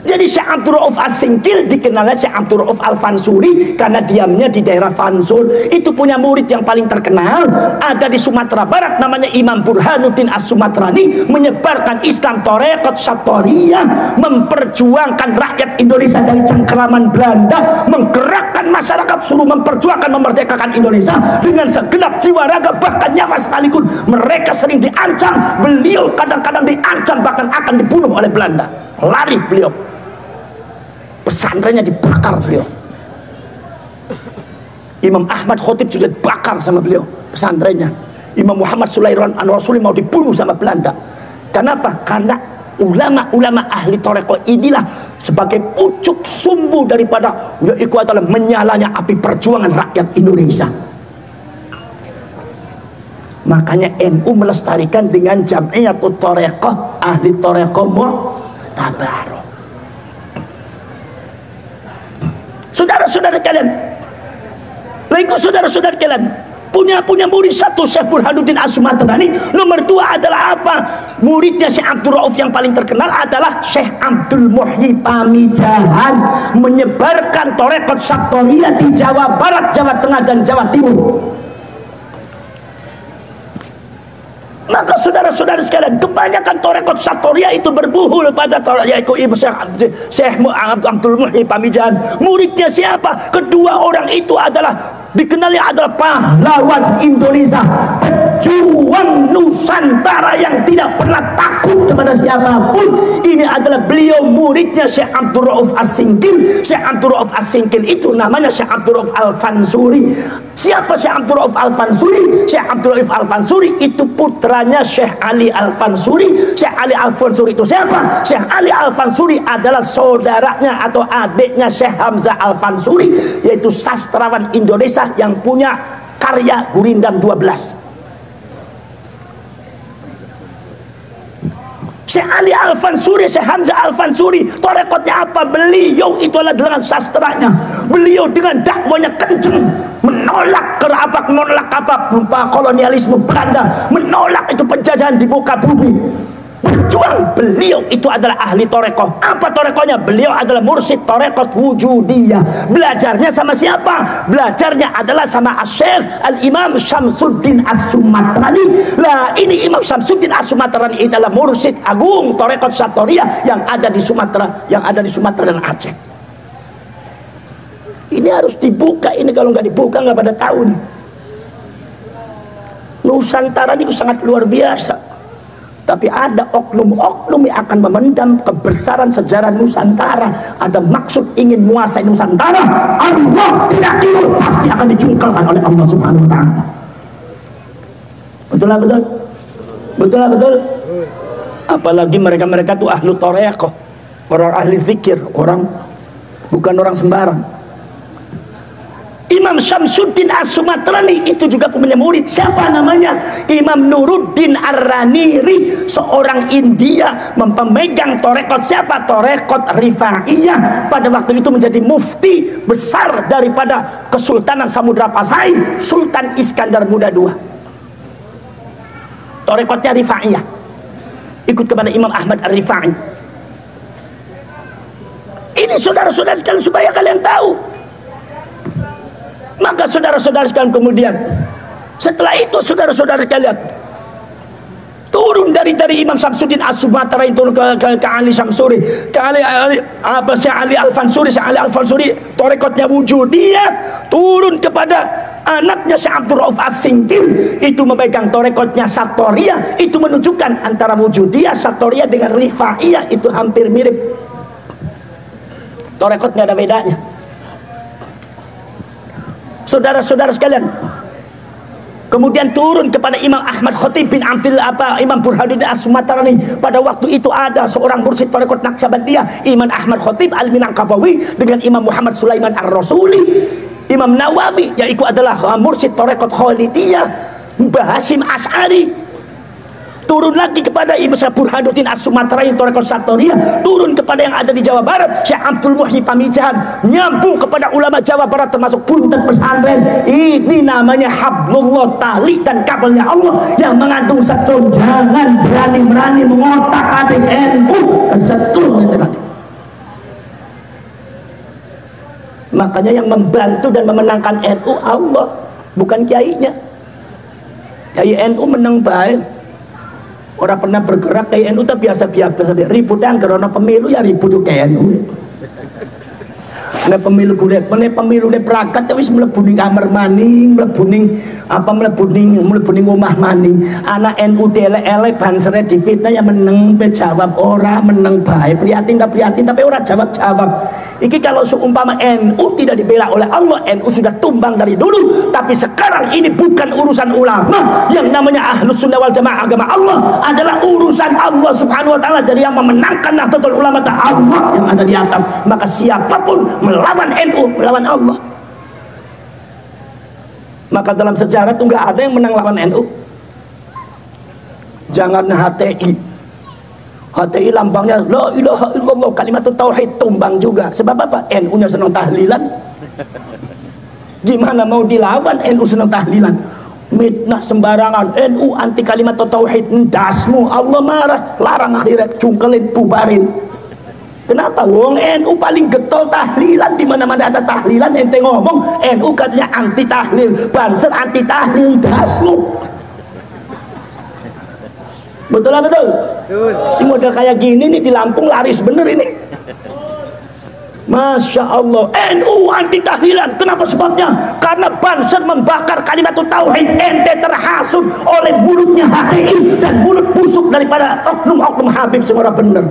Jadi Syekh Abdul Rauf As-Singkil dikenalnya Syekh Abdul Rauf Al-Fansuri karena diamnya di daerah Fansul. Itu punya murid yang paling terkenal ada di Sumatera Barat namanya Imam Burhanuddin As-Sumatrani, menyebarkan Islam tarekat Satoriyah, memperjuangkan rakyat Indonesia dari cengkeraman Belanda, menggerakkan masyarakat suruh memperjuangkan memerdekakan Indonesia dengan segenap jiwa raga bahkan nyawa sekalipun. Mereka sering diancam, beliau kadang-kadang diancam bahkan akan dibunuh oleh Belanda. Lari beliau, pesantrennya dibakar beliau. Imam Ahmad Khatib juga dibakar sama beliau pesantrennya. Imam Muhammad Sulaiman Ar-Rasuli mau dibunuh sama Belanda. Kenapa? Karena ulama-ulama ahli tarekat inilah sebagai pucuk sumbu daripada yaitu adalah menyalanya api perjuangan rakyat Indonesia. Makanya NU melestarikan dengan Jam'iyatul Tarekat ahli tarekat Mu'tabarah. Saudara-saudara kalian, lagi saudara-saudara kalian punya murid satu Syekh Burhanuddin As-Sumatrani. Nomor dua adalah apa? Muridnya Syekh Abdul Rauf yang paling terkenal adalah Syekh Abdul Muhyi Pamijahan, menyebarkan tarekat Satoriyah di Jawa Barat, Jawa Tengah dan Jawa Timur. Maka saudara-saudara sekalian, kebanyakan tarekat Satoria itu berbuhul pada yaitu Ibu Syekh Abdul Muhyi Pamijahan. Muridnya siapa? Kedua orang itu adalah dikenali adalah pahlawan Indonesia, pejuang Nusantara yang tidak pernah takut kepada siapapun. Ini adalah beliau muridnya Syekh Abdul Rauf As-Singkil. Syekh Abdul Rauf As-Singkil itu namanya Syekh Abdul Rauf Al-Fansuri. Siapa Syekh Abdul Rauf Al-Fansuri? Syekh Abdul Rauf Al-Fansuri itu putranya Syekh Ali Al-Fansuri. Syekh Ali Al-Fansuri itu siapa? Syekh Ali Al-Fansuri adalah saudaranya atau adiknya Syekh Hamzah Al-Fansuri, yaitu sastrawan Indonesia yang punya karya Gurindam 12. Syekh Ali Al-Fansuri, Syekh Hamzah Al-Fansuri, tarekatnya apa? Beliau itu adalah dengan sastranya, beliau dengan dakwanya kenceng, menolak kolonialisme Belanda, menolak itu penjajahan di muka bumi, berjuang. Beliau itu adalah ahli torekoh. Apa torekohnya? Beliau adalah mursyid torekot wujudiyah. Belajarnya sama siapa? Belajarnya adalah sama Syekh Al-Imam Syamsuddin As-Sumatrani. Lah ini Imam Syamsuddin As-Sumatrani adalah mursyid agung torekot Satoria yang ada di Sumatera, dan Aceh. Ini harus dibuka, ini kalau nggak dibuka nggak pada tahu nih. Nusantara ini sangat luar biasa, tapi ada oknum-oknum yang akan memendam kebesaran sejarah Nusantara. Ada maksud ingin menguasai Nusantara. Allah tidak tidur, pasti akan dijungkalkan oleh Allah Subhanahu wa Ta'ala. Betul lah, betul? Betul lah, betul? Apalagi mereka-mereka itu ahlu torekoh, orang ahli zikir, orang bukan orang sembarang. Imam Syamsuddin As-Sumatrani itu juga punya murid. Siapa namanya? Imam Nuruddin Ar-Raniri, seorang India, memegang torekot siapa? Torekot Rifaiyah. Pada waktu itu menjadi mufti besar daripada Kesultanan Samudra Pasai, Sultan Iskandar Muda II. Torekotnya Rifaiyah, ikut kepada Imam Ahmad Ar-Rifai. Ini saudara-saudara sekalian supaya kalian tahu. Maka saudara-saudara sekalian, kemudian setelah itu saudara-saudara sekalian turun dari Imam Syamsuddin As-Sumatera itu ke Ali Syamsuri, ke Syekh Ali Al-Fansuri. Syekh Ali Al-Fansuri torekotnya wujudiyah, turun kepada anaknya Syekh Abdul Rauf As-Singkil, itu memegang torekotnya Satoria. Itu menunjukkan antara wujudiyah Satoria dengan Rifaiyah itu hampir mirip, torekotnya ada bedanya. Saudara-saudara sekalian, kemudian turun kepada Imam Ahmad Khatib bin Imam Burhanuddin As-Sumatrani. Pada waktu itu ada seorang mursyid tarekat Naqsabandiyah, Imam Ahmad Khatib Al-Minangkabawi, dengan Imam Muhammad Sulaiman Ar-Rasuli. Imam Nawawi yaitu adalah mursyid tarekat Khalidiyah, Mbah Hasyim Asy'ari. Turun lagi kepada Imam Burhanuddin As-Sumatrani tarekat Satoria, turun kepada yang ada di Jawa Barat, Syekh Abdul Muhyi Pamijahan, nyambung kepada ulama Jawa Barat termasuk punten pesantren. Ini namanya hablullah, tali dan kabelnya Allah yang mengandung setun. Jangan berani-berani mengotak-atik NU ke setun. Makanya yang membantu dan memenangkan NU Allah, bukan kiainya. Kiai NU menang baik, orang pernah bergerak kayak NU, tapi biasa-biasa ribut yang karena pemilu ya ribut kayak NU. Nek pemilu gue, pemilu nek perangkat tapi mlebu ning kamar maning, mlebu ning omah maning. Anak NU elek-elek bansere difitnah yang meneng pe jawab ora, meneng bae prihatin tapi ora jawab-jawab. Iki kalau seumpama NU tidak dibela oleh Allah, NU sudah tumbang dari dulu. Tapi sekarang ini bukan urusan ulama. Yang namanya Ahlus Sunnah wal Jamaah, agama Allah, adalah urusan Allah Subhanahu wa Ta'ala. Jadi yang memenangkan Nahdlatul Ulama Allah yang ada di atas. Maka siapapun melawan NU, melawan Allah. Maka dalam sejarah itu nggak ada yang menang lawan NU. Jangan HTI. HTI lambangnya la ilaha illallah, kalimat tauhid, tumbang juga. Sebab apa? NU nya senang tahlilan. Gimana mau dilawan NU senang tahlilan? Mitnah sembarangan, NU anti kalimat tauhid, ndasmu Allah marah, larang akhirat, cungkelin, bubarin. Kenapa? Wong NU paling getol tahlilan, di mana-mana ada tahlilan ente ngomong NU katanya anti tahlil, banser anti tahlil, dasmu. Betul lah betul. Ini model kayak gini nih di Lampung laris bener ini. Masya Allah. NU anti tahlilan. Kenapa sebabnya? Karena Banser membakar kalimat tauhid. Ente terhasut oleh mulutnya HTI dan mulut busuk daripada oknum-oknum Habib semua bener.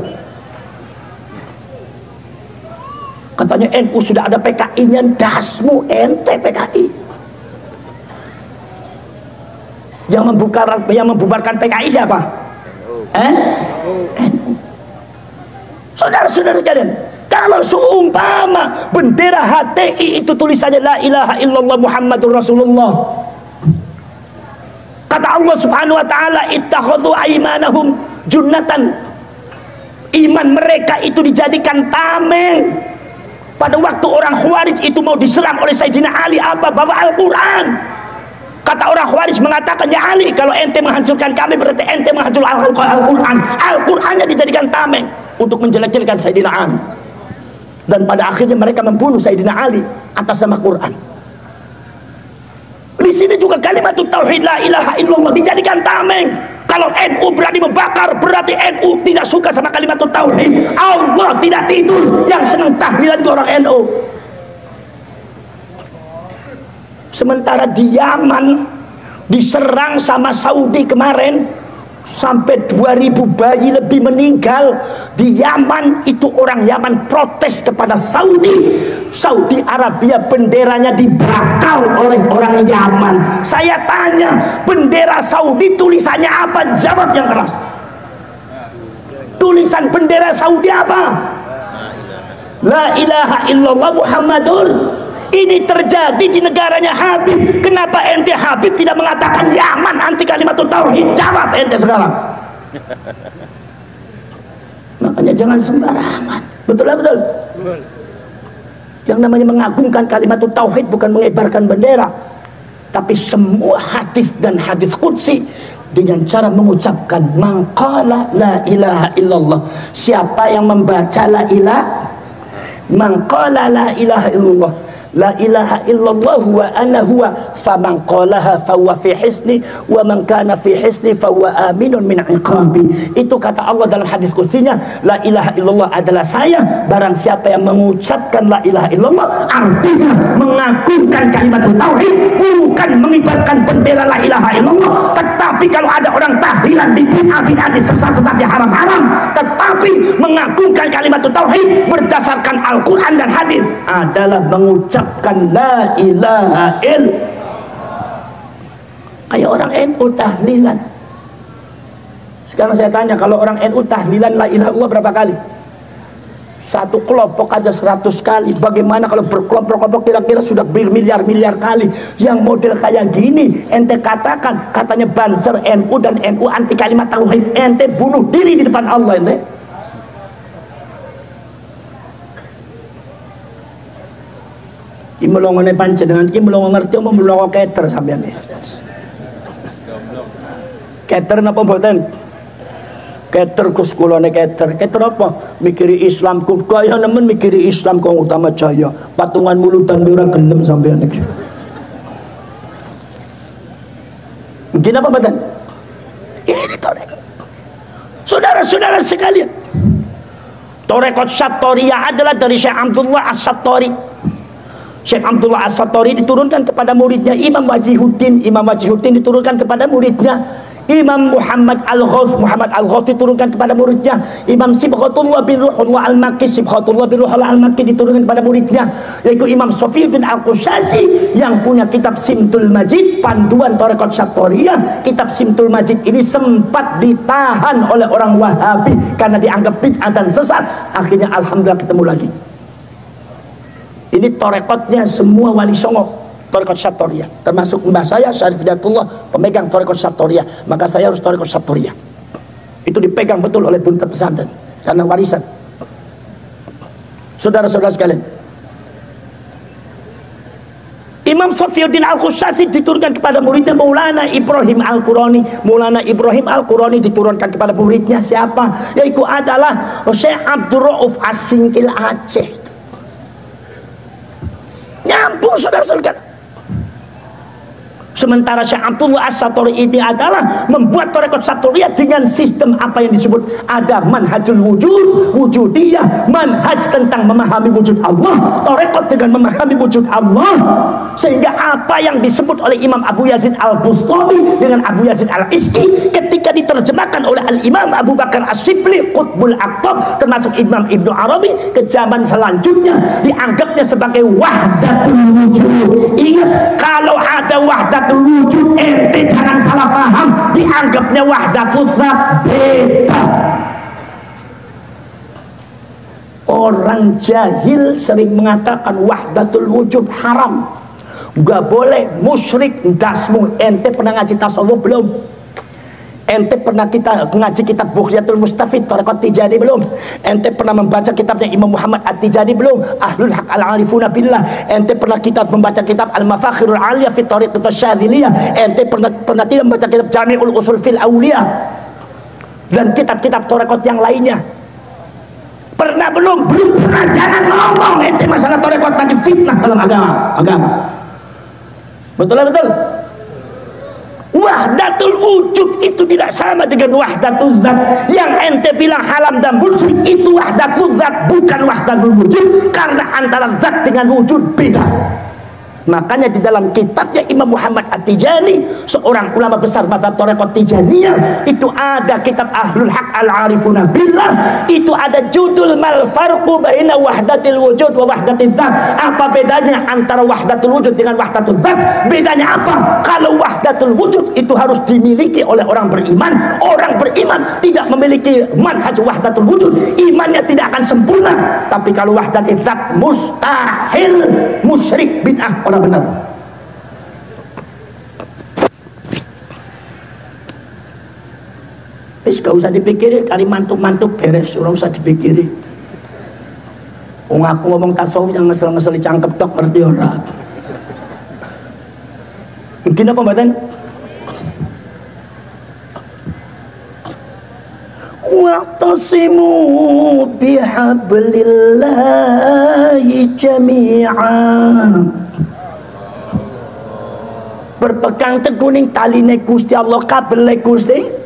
Katanya NU sudah ada PKI-nya, dasmu ente PKI. Yang membubarkan PKI siapa? NU. Saudara-saudara sekalian, kalau seumpama bendera HTI itu tulisannya la ilaha illallah Muhammadur Rasulullah, kata Allah Subhanahu wa taala, ittakhadhu aymanahum junnatan, iman mereka itu dijadikan tameng. Pada waktu orang Khawarij itu mau diserang oleh Sayyidina Ali, apa? Bawa Al-Quran. Kata orang Khawarij mengatakan, ya Ali, kalau ente menghancurkan kami berarti ente menghancurkan Al-Quran. Al-Qurannya dijadikan tameng untuk menjelek-jelekan Sayyidina Ali. Dan pada akhirnya mereka membunuh Sayyidina Ali atas nama Quran. Di sini juga kalimat tauhid la ilaha illallah dijadikan tameng. Kalau NU berani membakar, berarti NU tidak suka sama kalimat tauhid. Allah tidak tidur, yang senang tahlilan itu orang NU. Sementara di Yaman diserang sama Saudi kemarin, sampai 2000 bayi lebih meninggal di Yaman. Itu orang Yaman protes kepada Saudi. Saudi Arabia benderanya dibakar oleh orang Yaman. Saya tanya, bendera Saudi tulisannya apa? Jawab yang keras. Tulisan bendera Saudi apa? La ilaha illallah Muhammadur. Ini terjadi di negaranya Habib. Kenapa ente Habib tidak mengatakan Yaman anti kalimat tauhid? Jawab ente sekarang. Makanya jangan sembarangan. Betul lah betul. Yang namanya mengagungkan kalimat tauhid bukan mengibarkan bendera, tapi semua hadis dan hadis qudsi dengan cara mengucapkan maqala la ilaha illallah. Siapa yang membaca la ilaha, maqala la ilaha illallah, la ilaha illallah wa ana huwa, faman qalaha fahuwa fi hisni wa man kana fi hisni fahuwa aminun min iqabi. Itu kata Allah dalam hadis qudsinya, la ilaha illallah adalah saya. Barang siapa yang mengucapkan la ilaha illallah, artinya mengagungkan kalimat tauhid, bukan mengibarkan bendera la ilaha illallah. Tetapi kalau ada orang tahlilan di bid'ah di sesat-sesat yang haram-haram, tetapi mengagungkan kalimat tauhid berdasarkan Al-Quran dan hadis, adalah mengucapkan la ilaha illallah. Kayak orang NU tahlilan. Sekarang saya tanya, kalau orang NU tahlilan la ilaha illallah berapa kali? Satu kelompok aja 100 kali. Bagaimana kalau berkelompok-kelompok kira-kira sudah bermiliar-miliar kali. Yang model kayak gini ente katakan, katanya Banser NU dan NU anti kalimat tauhid, ente bunuh diri di depan Allah ente. Ki melongone panjenengan ki melongo ngerti apa melongo keter sampean iki. Keter napa mboten? Keter Gus kulone keter. Keter apa? Mikiri Islam ku kaya nemen mikiri Islam kok utama jaya. Patungan mulutan ora gelem sampean iki. Mungkin apa mboten? Ini torek. Saudara-saudara sekalian, Torekot Sattoriyah adalah dari Syekh Abdullah As-Sattori. Syekh Abdullah As-Sattori diturunkan kepada muridnya Imam Wajihuddin. Imam Wajihuddin diturunkan kepada muridnya Imam Muhammad Al-Ghaus. Muhammad Al-Ghaus diturunkan kepada muridnya Imam Sibghatullah bin Ruhullah Al-Makki. Sibghatullah bin Ruhullah Al-Makki diturunkan kepada muridnya yaitu Imam Sofiyuddin Al-Qushazi yang punya kitab Simtul Majid, panduan Torekot Sattoriyah. Kitab Simtul Majid ini sempat ditahan oleh orang Wahabi karena dianggap bid'ah dan sesat. Akhirnya alhamdulillah ketemu lagi. Ini torekotnya semua wali songo, Torekot Sattoriyah, termasuk mbah saya Syarif Hidayatullah, pemegang Torekot Sattoriyah. Maka saya harus Torekot Sattoriyah. Itu dipegang betul oleh buntet pesantren karena warisan. Saudara-saudara sekalian, Imam Sofiyuddin Al-Qushazi diturunkan kepada muridnya Maulana Ibrahim Al-Qurani. Maulana Ibrahim Al-Qurani diturunkan kepada muridnya siapa? Yaitu adalah Syekh Abdul Rauf As-Singkil Aceh. Nyambung saudara-saudara. Sementara Syekh Abdullah As-Satori ini adalah membuat tarekat Satoriyah dengan sistem apa yang disebut ada manhajul wujud, wujudiyah, manhaj tentang memahami wujud Allah, tarekat dengan memahami wujud Allah, sehingga apa yang disebut oleh Imam Abu Yazid Al-Bustami dengan Abu Yazid Al-Iski ketika diterjemahkan oleh Al-Imam Abu Bakar As-Sibli Qutbul Aqtab termasuk Imam Ibnu Arabi ke zaman selanjutnya dianggapnya sebagai wahdatul wujud. Ingat, kalau ada wahdatul wujud ente jangan salah paham, dianggapnya wahdatul zat beda. Orang jahil sering mengatakan wahdatul wujud haram, gak boleh, musyrik, dasmu. Ente pernah ngaji tasawuf belum? Ente pernah kita ngaji kitab Bughyatul Mustafid tarekat Tijani belum? Ente pernah membaca kitabnya Imam Muhammad At-Tijani belum? Ahlul Haq Al-Arifuna Billah. Ente pernah kita membaca kitab Al-Mafakhirul Aliyah fi Tariqatul Syadziliyah. Ente pernah tidak membaca kitab Jami'ul Usul fil Auliyah dan kitab-kitab tarekat yang lainnya? Pernah belum? Belum pernah. Jangan ngomong ente masalah tarekat tadi, fitnah dalam agama. Betul betul. Wahdatul wujud itu tidak sama dengan wahdatul zat. Yang ente bilang haram dan musyrik itu wahdatul zat, bukan wahdatul wujud, karena antara zat dengan wujud beda. Makanya di dalam kitabnya Imam Muhammad At-Tijani, seorang ulama besar mazhab tarekat Tijaniyah, itu ada kitab Ahlul Haq Al-Arifuna Billah, itu ada judul Mal Farqu Baina Wahdatil Wujud wa Wahdatil Dzat. Apa bedanya antara wahdatul wujud dengan wahdatul dzat? Bedanya apa? Kalau wahdatul wujud itu harus dimiliki oleh orang beriman. Orang beriman tidak memiliki manhaj wahdatul wujud, imannya tidak akan sempurna. Tapi kalau wahdatul dzat mustahil, musyrik, bid'ah, orang benar. Wis gak usah dipikirin, kali mantuk-mantuk beres, ora usah dipikirin. Wong aku ngomong tasawuf yang ngesel-ngesel cangkep tok, ngerti ora? Mungkin apa mboten? Wa'tasimu bihablillahi jami'an. Berpegang teguh ning taline Gusti Allah, kabele Gusti.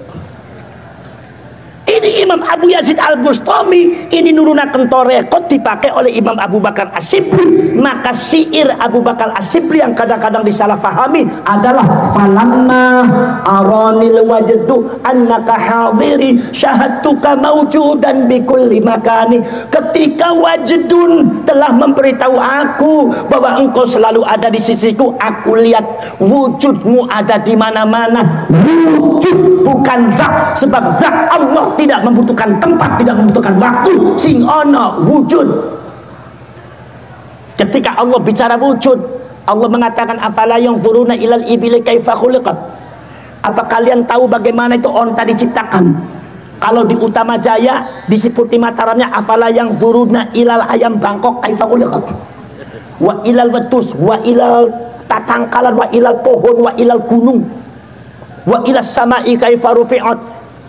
Ini Imam Abu Yazid Al-Bustami, ini nurunaken tarekat dipakai oleh Imam Abu Bakar As-Sibli. Maka syair Abu Bakar As-Sibli yang kadang-kadang disalahfahami adalah falamma aranil wajdu annaka hadiri syahadtuka mawjudan bikulli makani. Ketika wajdun telah memberitahu aku bahwa engkau selalu ada di sisiku, aku lihat wujudmu ada di mana-mana. Wujud bukan zat, sebab zat Allah tidak membutuhkan tempat, tidak membutuhkan waktu. Sing ono wujud. Ketika Allah bicara wujud, Allah mengatakan afala yanzuruna ilal ibili kaifa khuliqat. Apa kalian tahu bagaimana itu onta diciptakan? Kalau di Utama Jaya disiputi Mataramnya afala yanzuruna ilal ayam Bangkok kaifa khuliqat. Wa ilal wetus, wa ilal tatangkalan, wa ilal pohon, wa ilal gunung, wa ilas sama'i kaifa rufi'at.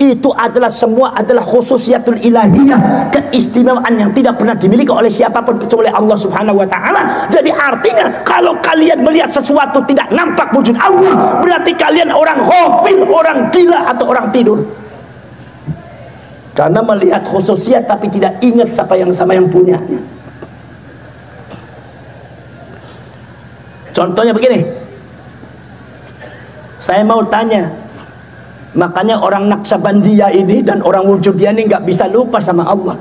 Itu adalah semua adalah khususiatul ilahiyah, keistimewaan yang tidak pernah dimiliki oleh siapapun kecuali Allah Subhanahu wa taala. Jadi artinya kalau kalian melihat sesuatu tidak nampak wujud Allah, berarti kalian orang ghafil, orang gila atau orang tidur. Karena melihat khususiat tapi tidak ingat siapa yang sama yang punyanya. Contohnya begini, saya mau tanya, makanya orang Naksabandiyah ini dan orang Wujudiyah ini nggak bisa lupa sama Allah,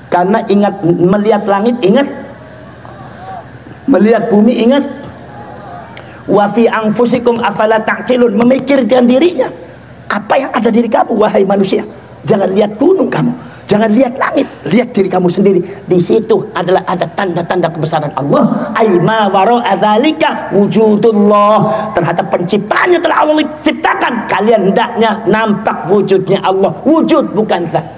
karena ingat melihat langit, ingat melihat bumi, ingat wa fi anfusikum afala ta'qilun, memikirkan dirinya apa yang ada diri kamu wahai manusia. Jangan lihat gunung kamu, jangan lihat langit, lihat diri kamu sendiri. Di situ adalah ada tanda-tanda kebesaran Allah. Aima wara'a dzalika wujudullah, terhadap penciptaannya telah Allah ciptakan. Kalian hendaknya nampak wujudnya Allah. Wujud bukan zat.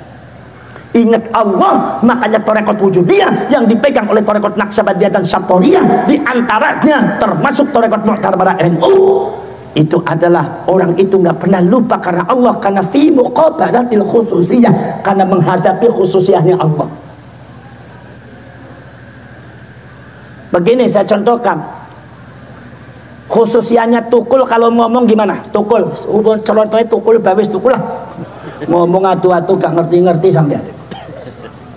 Ingat Allah, makanya tarekat wujudiyah yang dipegang oleh tarekat Naqsabandiyah dan Syadhariyah, di antaranya termasuk tarekat Mu'tabarat NU, itu adalah orang itu nggak pernah lupa karena Allah, karena fi muqabalatil khususiyah, karena menghadapi khususiyahnya Allah. Begini saya contohkan, Khususiannya tukul kalau ngomong gimana? Tukul. Celotanya tukul babis tukul lah. Ngomong atu-atu gak ngerti-ngerti sampai.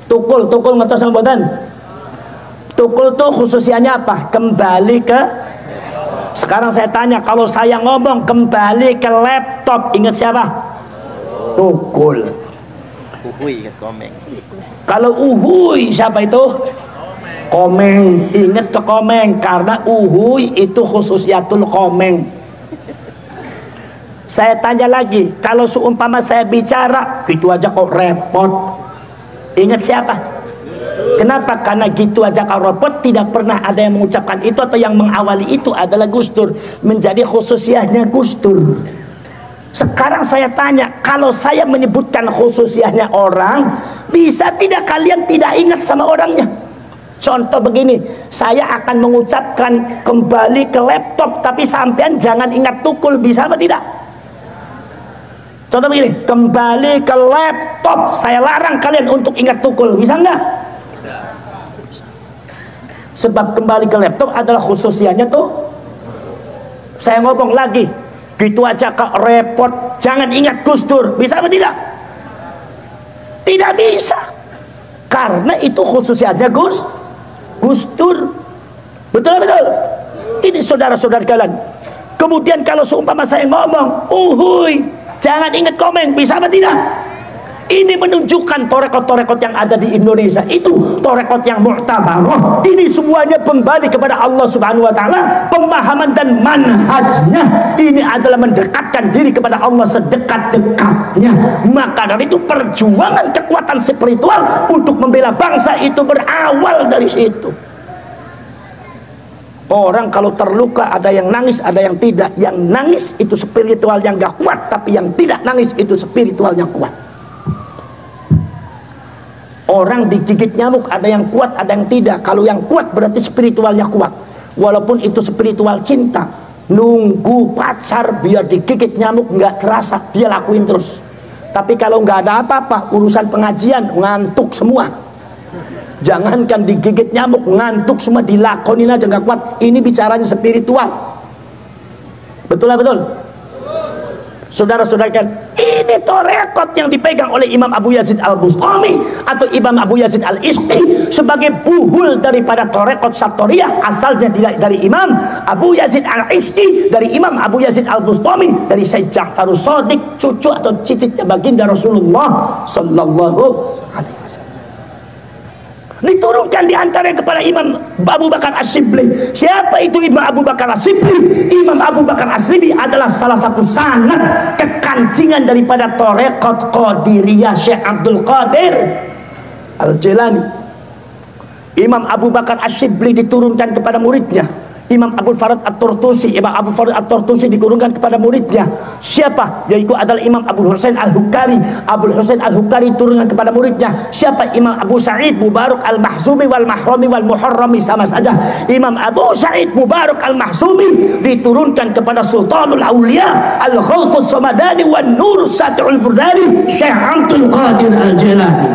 Tukul ngerti sama mboten? Tukul tuh khususiannya apa? Kembali ke. Sekarang saya tanya, kalau saya ngomong kembali ke laptop, ingat siapa? Tukul. Uhuy ke komeng. Kalau uhuy siapa itu? Komeng. Ingat ke komeng, karena uhuy itu khususiatul komeng. Saya tanya lagi, kalau seumpama saya bicara gitu aja kok repot, ingat siapa? Kenapa? Karena gitu aja kok repot, tidak pernah ada yang mengucapkan itu atau yang mengawali itu adalah Gus Dur, menjadi khususiahnya Gus Dur. Sekarang saya tanya, kalau saya menyebutkan khususiahnya orang, bisa tidak kalian tidak ingat sama orangnya? Contoh begini, saya akan mengucapkan kembali ke laptop, tapi sampean jangan ingat tukul, bisa apa tidak? Contoh begini, kembali ke laptop, saya larang kalian untuk ingat tukul, bisa enggak? Sebab kembali ke laptop adalah khususiannya tuh. Saya ngomong lagi, gitu aja kok repot, jangan ingat Gus Dur, bisa apa tidak? Tidak bisa, karena itu khususiannya Gus Dur. Betul. Ini saudara-saudara kalian. Kemudian kalau seumpama saya ngomong uhuy, jangan ingat komeng, bisa apa tidak? Ini menunjukkan torekot-torekot yang ada di Indonesia itu torekot yang mu'tabarah. Ini semuanya kembali kepada Allah Subhanahu wa taala. Pemahaman dan manhajnya ini adalah mendekatkan diri kepada Allah sedekat-dekatnya. Maka dari itu perjuangan kekuatan spiritual untuk membela bangsa itu berawal dari situ. Orang kalau terluka ada yang nangis, ada yang tidak. Yang nangis itu spiritual yang gak kuat, tapi yang tidak nangis itu spiritualnya kuat. Orang digigit nyamuk ada yang kuat, ada yang tidak. Kalau yang kuat berarti spiritualnya kuat. Walaupun itu spiritual cinta, nunggu pacar biar digigit nyamuk nggak terasa, dia lakuin terus. Tapi kalau nggak ada apa-apa, urusan pengajian ngantuk semua. Jangankan digigit nyamuk, ngantuk semua, dilakonin aja nggak kuat. Ini bicaranya spiritual. Betul lah, betul. Saudara-saudara kan, ini torekot yang dipegang oleh Imam Abu Yazid Al-Bustami atau Imam Abu Yazid Al-Isti sebagai buhul daripada torekot Satoriyah. Asalnya dari Imam Abu Yazid Al-Isti, dari Imam Abu Yazid Al-Bustami, dari Syekh Ja'farus Shadiq, cucu atau cicitnya baginda Rasulullah Sallallahu Alaihi Wasallam. Diturunkan diantaranya kepada Imam Abu Bakar As-Sibli. Siapa itu Imam Abu Bakar As-Sibli? Imam Abu Bakar As-Sibli adalah salah satu sanad kekancingan daripada torekot Qadiriyah Syekh Abdul Qadir Al-Jilani. Imam Abu Bakar As-Sibli diturunkan kepada muridnya Imam Abu Farad At-Turtusi. Imam Abu Farad At-Turtusi dikurungkan kepada muridnya siapa? Yaitu adalah Imam Abu Husain Al-Hukari. Abu Husain Al-Hukari diturunkan kepada muridnya siapa? Imam Abu Sa'id Mubarak Al-Mahzumi wal Mahrami wal Muharrami, sama saja. Imam Abu Sa'id Mubarak Al-Mahzumi diturunkan kepada Sultanul Auliya Al-Ghawthus Samadani wan Nur Sati'ul Burdari Syekh Abdul Qadir Al-Jilani.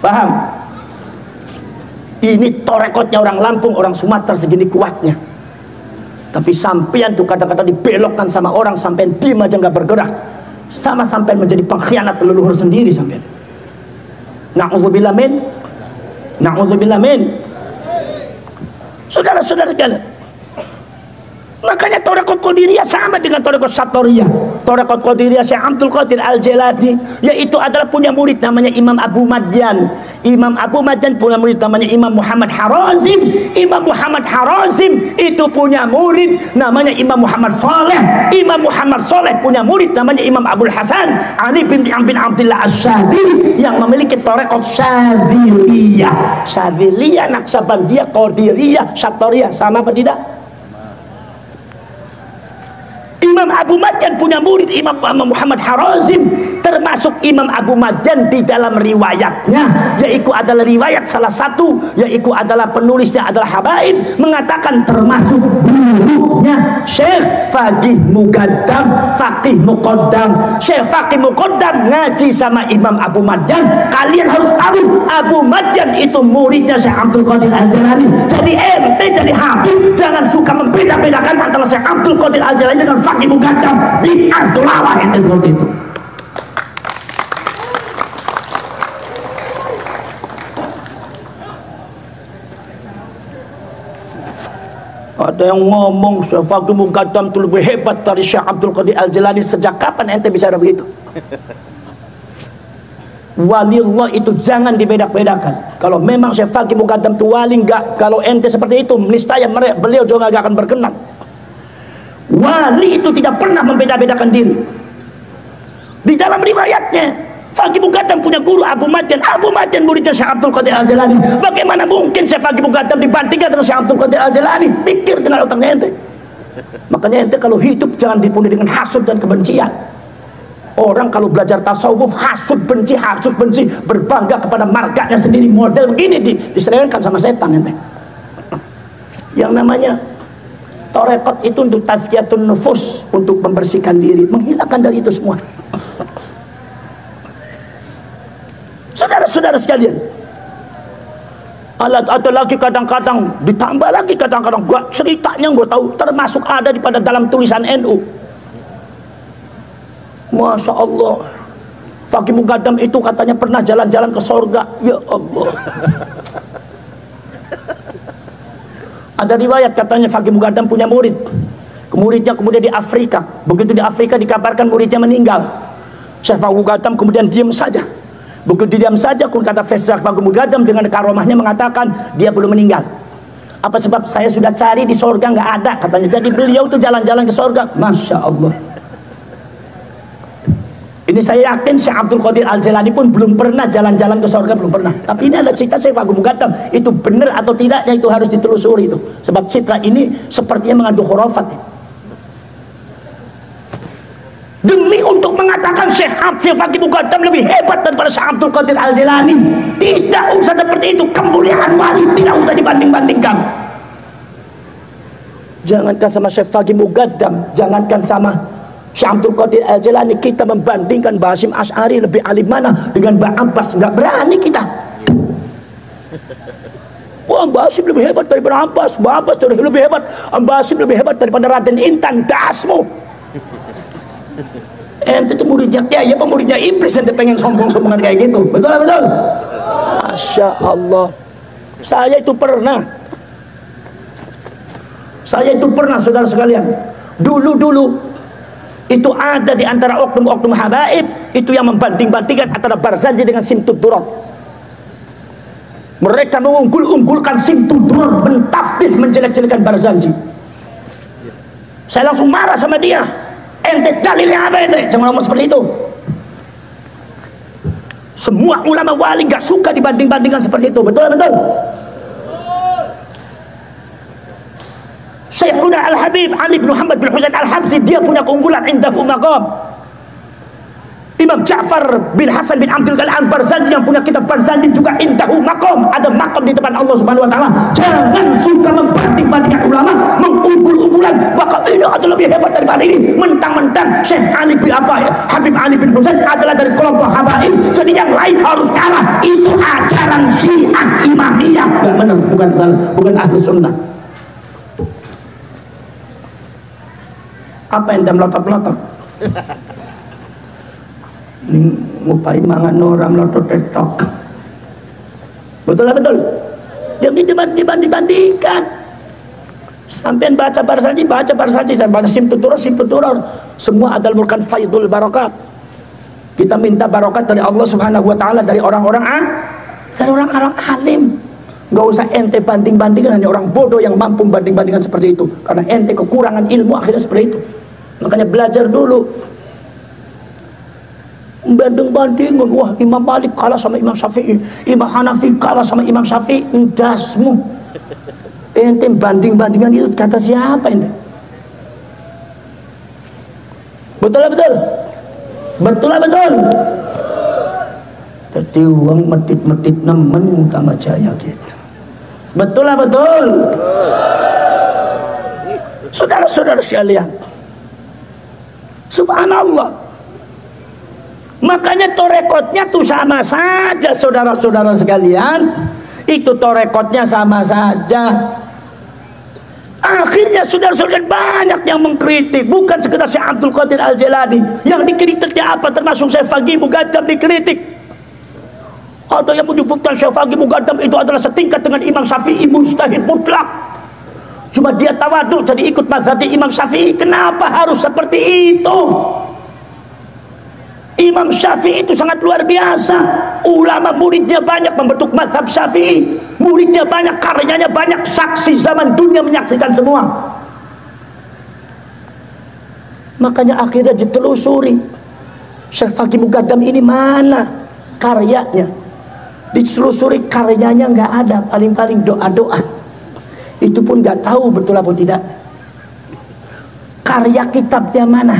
Paham? Ini torekotnya orang Lampung, orang Sumatera segini kuatnya. Tapi sampean tuh kadang-kadang dibelokkan sama orang, sampean diem aja nggak bergerak. Sama sampean menjadi pengkhianat leluhur sendiri sampean. Na'udzubillah min. Na'udzubillah min. Saudara-saudara sekalian, makanya torekot Qadiriyah sama dengan torekot Satoriyah. Torekot Qadiriyah Syekh Abdul Qadir Al-Jilani, yaitu adalah punya murid namanya Imam Abu Madyan. Imam Abu Madyan punya murid namanya Imam Muhammad Harazim. Imam Muhammad Harazim itu punya murid namanya Imam Muhammad Saleh. Imam Muhammad Saleh punya murid namanya Imam Abdul Hasan Ali bin Abdullah Asy-Syadzili yang memiliki torekot Syadziliyah. Syadziliyah, Naqsabandiyah, Qadiriyah, Satoriyah, sama apa tidak? Imam Abu Madyan punya murid Imam Muhammad Harazim, termasuk Imam Abu Madyan di dalam riwayatnya, yaitu adalah riwayat salah satu, yaitu adalah penulisnya adalah Habaib, mengatakan termasuk gurunya Syekh Faqih Muqaddam, Faqih Muqaddam. Syekh Faqih Muqaddam ngaji sama Imam Abu Madyan. Kalian harus tahu Abu Madyan itu muridnya Syekh Abdul Qadir Al-Jilani. Jadi ente jadi habib jangan suka membeda-bedakan antara Syekh Abdul Qadir Al-Jilani dengan Faqih Muqaddam. Bid'ah dolalah ente seperti itu. Ada yang ngomong Syekh Faqih Muqaddam itu lebih hebat dari Syekh Abdul Qadir Al-Jilani. Sejak kapan ente bicara begitu? Waliullah itu jangan dibedak-bedakan. Kalau memang Syekh Faqih Muqaddam itu wali, enggak. Kalau ente seperti itu, niscaya beliau juga enggak akan berkenan. Wali itu tidak pernah membeda-bedakan diri. Di dalam riwayatnya, Faqih Muqaddam punya guru Abu Madyan. Abu Madyan muridnya Syekh Abdul Qadir Al-Jilani. Bagaimana mungkin Syekh Faqih Muqaddam dibandingkan dengan Syekh Abdul Qadir Al-Jilani? Pikir dengan otaknya ente. Makanya ente kalau hidup jangan dipenuhi dengan hasud dan kebencian. Orang kalau belajar tasawuf hasud benci, berbangga kepada marganya sendiri, model begini diserahkan sama setan ente. Yang namanya tarekat itu untuk tazkiyatun nufus, untuk membersihkan diri, menghilangkan dari itu semua. Saudara-saudara sekalian, ada lagi kadang-kadang ditambah lagi kadang-kadang gua ceritanya gua tahu termasuk ada di pada dalam tulisan NU. Masya Allah, Faqih Muqaddam itu katanya pernah jalan-jalan ke sorga. Ya Allah. Ada riwayat katanya Faqih Muqaddam punya murid. Muridnya kemudian di Afrika. Begitu di Afrika dikabarkan muridnya meninggal. Syekh Faqih Muqaddam kemudian diam saja. Begitu diam saja, kata Syekh Faqih Muqaddam dengan karomahnya mengatakan dia belum meninggal. Apa sebab? Saya sudah cari di sorga nggak ada katanya. Jadi beliau tuh jalan-jalan ke sorga. Masya Allah. Ini saya yakin Syekh Abdul Qadir Al-Jilani pun belum pernah jalan-jalan ke surga, belum pernah. Tapi ini adalah cerita Syekh Faqih Muqaddam. Itu benar atau tidaknya itu harus ditelusuri itu. Sebab cerita ini sepertinya mengandung khurafat. Demi untuk mengatakan Syekh Faqih Muqaddam lebih hebat daripada Syekh Abdul Qadir Al-Jilani. Tidak usah seperti itu. Kemuliaan wali tidak usah dibanding-bandingkan. Jangankan sama Syekh Faqih Muqaddam, jangankan sama Syekh Abdul Qadir Al-Jilani, kita membandingkan Mbah Hasyim Asy'ari lebih alim mana dengan Mbah Abbas, nggak berani kita. Wah, Mbah Hasyim lebih hebat daripada Abbas, Mbah Abbas lebih hebat, Mbah Hasyim lebih hebat daripada Raden Intan, dasmu. Ente itu muridnya ya muridnya iblis, ente pengen sombong-sombongan kayak gitu. Betul betul. Masya Allah. Saya itu pernah saudara sekalian. Dulu itu ada di antara oknum-oknum habaib itu yang membanding-bandingkan antara Barzanji dengan Simtud Duror. Mereka mengunggul-unggulkan Simtud Duror, mentafsir menjelek-jelekan Barzanji. Saya langsung marah sama dia. Ente dalilnya apa ente? Jangan ngomong seperti itu. Semua ulama wali gak suka dibanding-bandingkan seperti itu. Betul betul. Syekhuna Al-Habib Ali bin Muhammad bin Husain Al-Habsyi, dia punya keunggulan indahu maqam. Imam Ja'far bin Hasan bin Abdul Ghani Barzanji yang punya kitab Barzanji juga indahu maqam, ada maqam di depan Allah Subhanahu wa taala. Jangan suka membanding-bandingkan ulama, mengunggul-unggulan bahwa ini adalah lebih hebat daripada ini. Mentang-mentang Syekh Ali bin Habib Ali bin Husain adalah dari kelompok habaib, jadi yang lain harus kalah. Itu ajaran Syiah Imamiyah. Enggak benar, bukan salah, bukan ahli sunnah. Apa yang anda melotot-melotot? Ini ngupai mangan orang melotot TikTok. Betul lah betul. Jangan dibanding-bandingkan. Sampai baca Barzanji, saya baca Simtud Duror, semua adalah merupakan faidul barakat. Kita minta barakat dari Allah Subhanahu wa taala, dari orang-orang alim. Gak usah ente banding-bandingkan, hanya orang bodoh yang mampu banding-bandingkan seperti itu. Karena ente kekurangan ilmu akhirnya seperti itu. Makanya belajar dulu. Banding-bandingkan, wah Imam Malik kalah sama Imam Syafi'i, Imam Hanafi kalah sama Imam Syafi'i. Endasmu. Ente banding-bandingan itu kata siapa ente? Betul lah betul. Betul lah betul. Jadi uang medit-medit nemen kama jaya gitu. Betul lah betul. Saudara-saudara sekalian, subhanallah. Makanya torekotnya tuh sama saja, saudara-saudara sekalian. Itu torekotnya sama saja. Akhirnya saudara-saudara banyak yang mengkritik. Bukan sekedar Syekh Abdul Qadir Al-Jilani. Yang dikritiknya apa? Termasuk Syekh Faqih Muqaddam dikritik. Ada yang menyebutkan Syekh Faqih Muqaddam itu adalah setingkat dengan Imam Syafi'i, mujtahid mutlak. Cuma dia tawadhu jadi ikut mazhab Imam Syafi'i. Kenapa harus seperti itu? Imam Syafi'i itu sangat luar biasa. Ulama muridnya banyak membentuk mazhab Syafi'i. Muridnya banyak, karyanya banyak, saksi zaman dunia menyaksikan semua. Makanya akhirnya ditelusuri, Syekh Faqih Muqaddam ini mana karyanya. Ditelusuri, karyanya nggak ada, paling-paling doa-doa. Itu pun nggak tahu betul apa tidak. Karya kitabnya mana,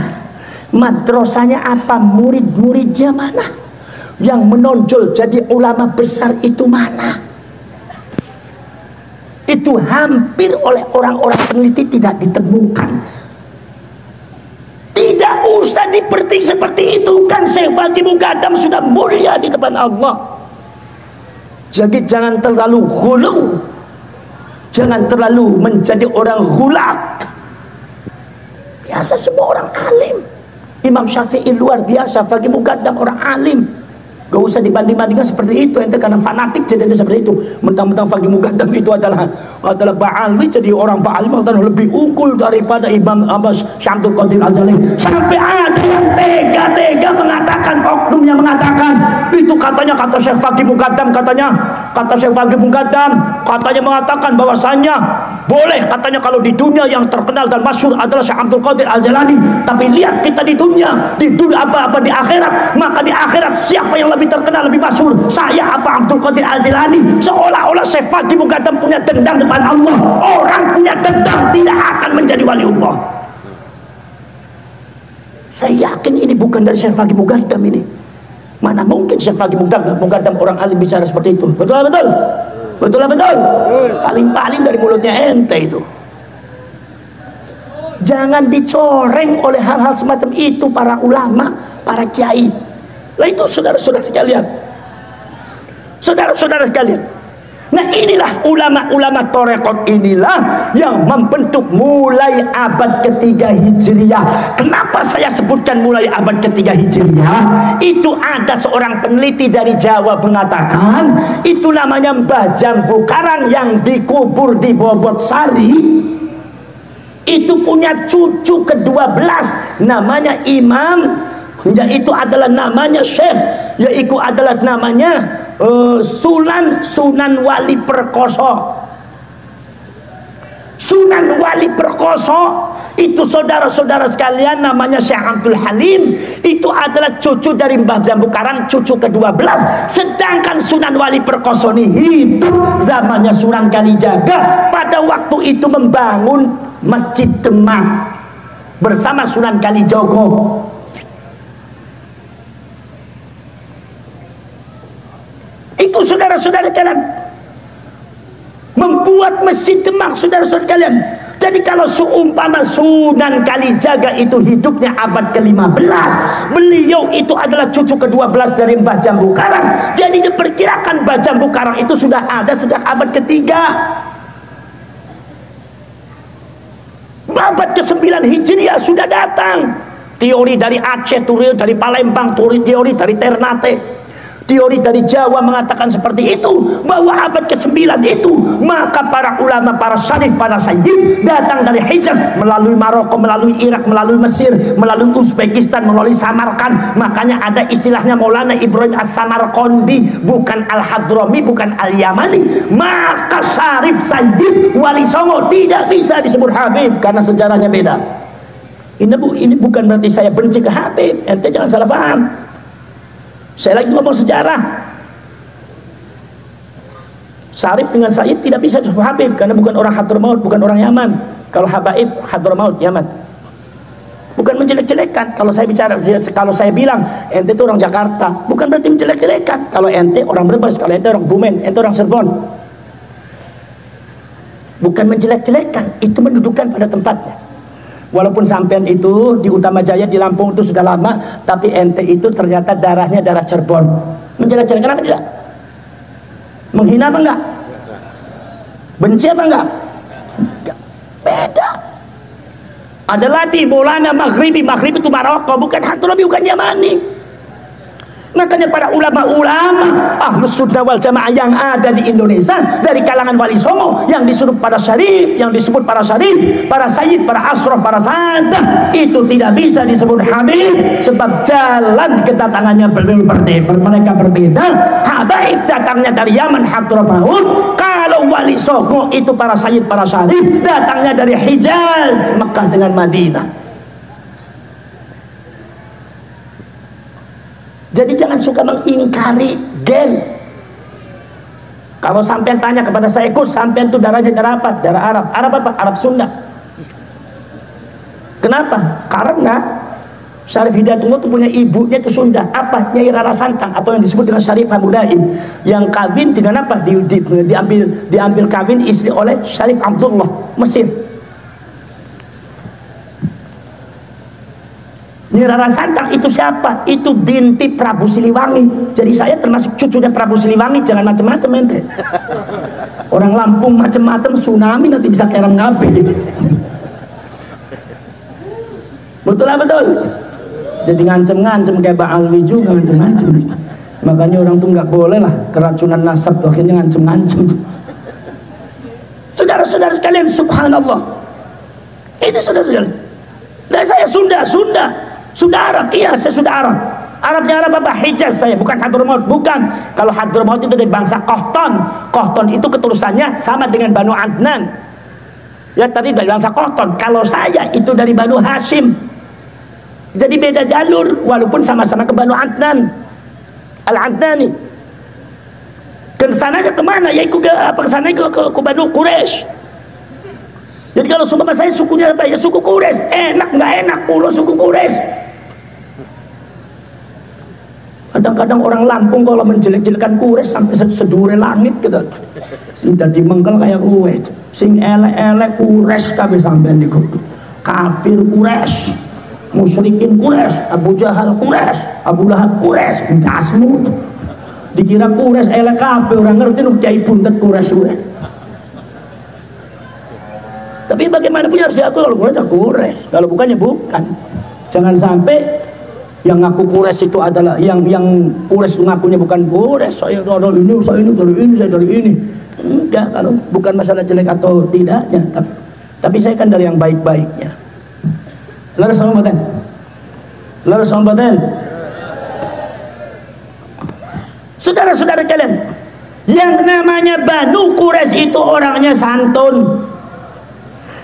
madrasahnya apa, murid-muridnya mana, yang menonjol jadi ulama besar itu mana. Itu hampir oleh orang-orang peneliti tidak ditemukan. Tidak usah dipertik seperti itu, kan Syekh Faqih Muqaddam sudah mulia di depan Allah. Jadi jangan terlalu ghulu, jangan terlalu menjadi orang ghulat. Biasa semua orang alim. Imam Syafi'i luar biasa, Faqih Muqaddam orang alim. Gak usah dibanding-bandingkan seperti itu, ente karena fanatik jadi seperti itu. Mentang-mentang Faqih Muqaddam itu adalah ba'alwi, jadi orang ba'alwi lebih unggul daripada Imam Syekh Abdul Qadir Al-Jilani. Sampai ada yang tega-tega mengatakan, oknum yang mengatakan itu katanya, kata Syekh Faqih Muqaddam, kata Syekh Faqih Muqaddam katanya mengatakan bahwasannya boleh, katanya kalau di dunia yang terkenal dan masyhur adalah Syekh Abdul Qadir Al-Jilani, tapi lihat kita di dunia apa-apa di akhirat, maka di akhirat siapa yang lebih terkenal, lebih masyhur, saya apa Abdul Qadir Al-Jilani? Seolah-olah Syekh Faqih Muqaddam punya dendam depan Allah. Orang punya dendam tidak akan menjadi waliullah. Saya yakin ini bukan dari Syekh Faqih Muqaddam ini. Mana mungkin Syekh Faqih Muqaddam orang alim bicara seperti itu? Betul lah betul. Betul lah betul. Paling-paling dari mulutnya ente itu. Jangan dicoreng oleh hal-hal semacam itu para ulama, para kiai. Lah itu saudara-saudara sekalian. Saudara-saudara sekalian. Nah inilah ulama-ulama torekot inilah yang membentuk mulai abad ketiga Hijriah. Kenapa saya sebutkan mulai abad ketiga Hijriah? Itu ada seorang peneliti dari Jawa mengatakan itu namanya Mbah Jambu Karang yang dikubur di Bobot Sari. Itu punya cucu ke-12 namanya Imam, yaitu adalah namanya Syekh, yaitu adalah namanya Sunan Wali Perkoso. Sunan Wali Perkoso itu saudara-saudara sekalian namanya Syekh Abdul Halim. Itu adalah cucu dari Mbah Jambu Karang, cucu ke-12. Sedangkan Sunan Wali Perkoso ini hidup zamannya Sunan Kalijaga. Pada waktu itu membangun Masjid Demak bersama Sunan Kalijogo. Itu saudara-saudara sekalian membuat Masjid Demak, saudara-saudara sekalian. Jadi kalau seumpama Sunan Kalijaga itu hidupnya abad ke-15, beliau itu adalah cucu ke-12 dari Mbah Jambu Karang. Jadi diperkirakan Mbah Jambu Karang itu sudah ada sejak abad ke-3. Abad ke-9 Hijriah sudah datang. Teori dari Aceh, teori dari Palembang, teori dari Ternate, teori dari Jawa mengatakan seperti itu, bahwa abad ke-9 itu maka para ulama, para syarif, para sayyid datang dari Hijaz melalui Maroko, melalui Irak, melalui Mesir, melalui Uzbekistan, melalui Samarkand. Makanya ada istilahnya Maulana Ibrahim As-Samarqandi, bukan Al-Hadrami, bukan Al-Yamani. Maka syarif, sayyid, wali songo tidak bisa disebut Habib karena sejarahnya beda. Ini bukan berarti saya benci ke Habib, ente jangan salah paham. Saya lagi ngomong sejarah. Syarif dengan Said tidak bisa disebut Habib karena bukan orang Hadramaut, bukan orang Yaman. Kalau Habaib Hadramaut, Yaman. bukan menjelek-jelekan. Kalau saya bilang ente itu orang Jakarta, bukan berarti menjelek-jelekan. Kalau ente orang Brebes, kalau ente orang Bumen, ente orang Cirebon, bukan menjelek-jelekan, itu mendudukan pada tempatnya. Walaupun sampean itu di Utama Jaya di Lampung itu sudah lama, tapi ente itu ternyata darahnya darah Cirebon. Menjelek-jelekan apa tidak? Menghina apa enggak? Benci apa enggak? Beda. Ada lagi Maulana Maghribi itu Maroko, bukan Hadrami, bukan Yamani. Makanya para ulama-ulama Ahlus Sunnah wal Jamaah yang ada di Indonesia dari kalangan Wali Songo yang disebut para syarif, yang disebut para syarif, para sayyid, para asraf, para sadah, itu tidak bisa disebut habib, sebab jalan kedatangannya mereka berbeda. Habaib datangnya dari Yaman Hadramaut, kalau Wali Songo itu para sayyid, para syarif datangnya dari Hijaz, Mekah dengan Madinah. Jadi jangan suka mengingkari gen. Kalau sampean tanya kepada saya, Gus, sampean itu darahnya darah apa? Darah Arab. Arab apa? Arab Sunda. Kenapa? Karena Syarif Hidayatullah itu punya ibunya itu Sunda. Apa? Nyai Rara Santang, atau yang disebut dengan Syarif Hamudaim, yang kawin dengan apa? Diambil kawin istri oleh Syarif Abdullah, Mesir. Nyai Rara Santang itu siapa? Itu binti Prabu Siliwangi. Jadi saya termasuk cucunya Prabu Siliwangi. Jangan macam-macam ente. Orang Lampung macam-macam, tsunami nanti bisa kerem ngabe. Betul lah, betul. Jadi ngancem-ngancem kayak Pak Alwi juga, ngancem-ngancem. Makanya orang tuh nggak boleh lah keracunan nasab tuh, akhirnya ngancem-ngancem. Saudara-saudara sekalian, subhanallah. Ini saudara-saudara. Nah, saya Sunda Arab, iya saya Sunda Arab. Arabnya Arab apa? Hijaz saya, bukan Hadramaut, bukan. Kalau Hadramaut itu dari bangsa Qahtan. Qahtan itu keturusannya sama dengan Banu Adnan. Ya tadi dari bangsa Qahtan. Kalau saya itu dari Banu Hashim. Jadi beda jalur, walaupun sama-sama ke Banu Adnan, Al-Adnani. Ke sana ke mana? Ya ikut ke sana ke Banu Quraisy. Jadi kalau sumpah saya sukunya apa? Ya suku Quraisy. Enak nggak enak pulau suku Quraisy. Kadang-kadang orang Lampung kalau menjelek-jelekan Quraisy sampai sedure langit gitu. Sing dadi mengkel kayak kowe. Sing elek-elek Quraisy kabeh sampean niku. Kafir Quraisy, musyrikin Quraisy, Abu Jahal Quraisy, Abu Lahab Quraisy, dasmu. Dikira Quraisy elek kabeh, orang ngerti nu kiai buntet Quraisy kowe. Tapi bagaimanapun harus diakui kalau Quraisy, kalau bukannya bukan. Jangan sampai yang ngaku Quraisy itu adalah yang Quraisy ngakunya bukan Quraisy. Saya dari ini, saya dari ini. Enggak, kalau bukan masalah jelek atau tidaknya, tapi saya kan dari yang baik-baiknya. Laras Sombatan. Saudara-saudara kalian, yang namanya Banu Quraisy itu orangnya santun.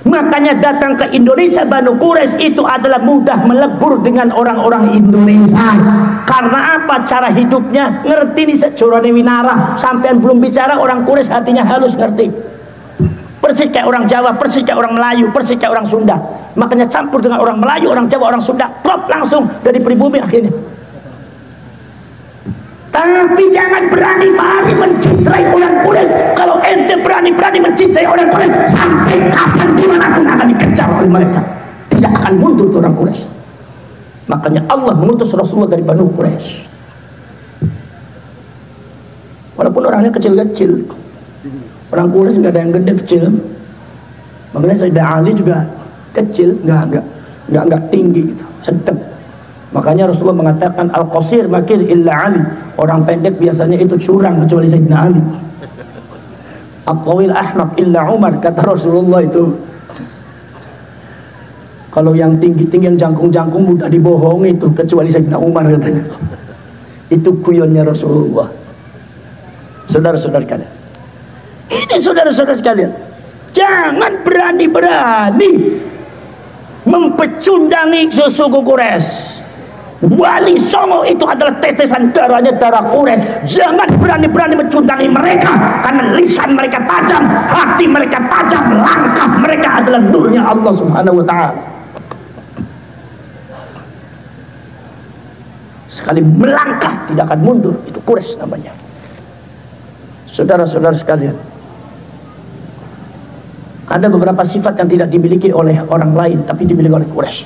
Makanya datang ke Indonesia Banu Quraisy itu adalah mudah melebur dengan orang-orang Indonesia. Karena apa? Cara hidupnya ngerti nih sejorone winara. Sampean belum bicara orang Quraisy hatinya halus, ngerti. Persis kayak orang Jawa, persis kayak orang Melayu, persis kayak orang Sunda. Makanya campur dengan orang Melayu, orang Jawa, orang Sunda, prop langsung dari pribumi akhirnya. Tapi jangan berani-berani mencintai orang Quraisy. Kalau ente berani-berani mencintai orang Quraisy, sampai kapan dimanapun akan dikejar oleh mereka. Tidak akan mundur tuh orang Quraisy. Makanya Allah mengutus Rasulullah dari Banu Quraisy. Walaupun orangnya kecil-kecil, orang Quraisy nggak ada yang gede, kecil. Makanya Sayyidah Ali juga kecil, nggak tinggi gitu, sedang. Makanya Rasulullah mengatakan al-qasir makir illa Ali. Orang pendek biasanya itu curang kecuali Sayyidina Ali. At-tawil ahmaq illa Umar, kata Rasulullah itu. Kalau yang tinggi-tinggi, yang jangkung-jangkung mudah dibohongi itu kecuali Sayyidina Umar, katanya. Itu guyonnya Rasulullah. Saudara-saudara kalian, ini saudara-saudara sekalian, jangan berani-berani mempecundangi suku Quraisy. Wali Songo itu adalah tetesan darahnya darah Quraisy. Jangan berani-berani mencundangi mereka, karena lisan mereka tajam, hati mereka tajam, langkah mereka adalah nurnya Allah Subhanahu wa ta'ala. sekali melangkah tidak akan mundur. Itu Quraisy namanya. Saudara-saudara sekalian, ada beberapa sifat yang tidak dimiliki oleh orang lain tapi dimiliki oleh Quraisy.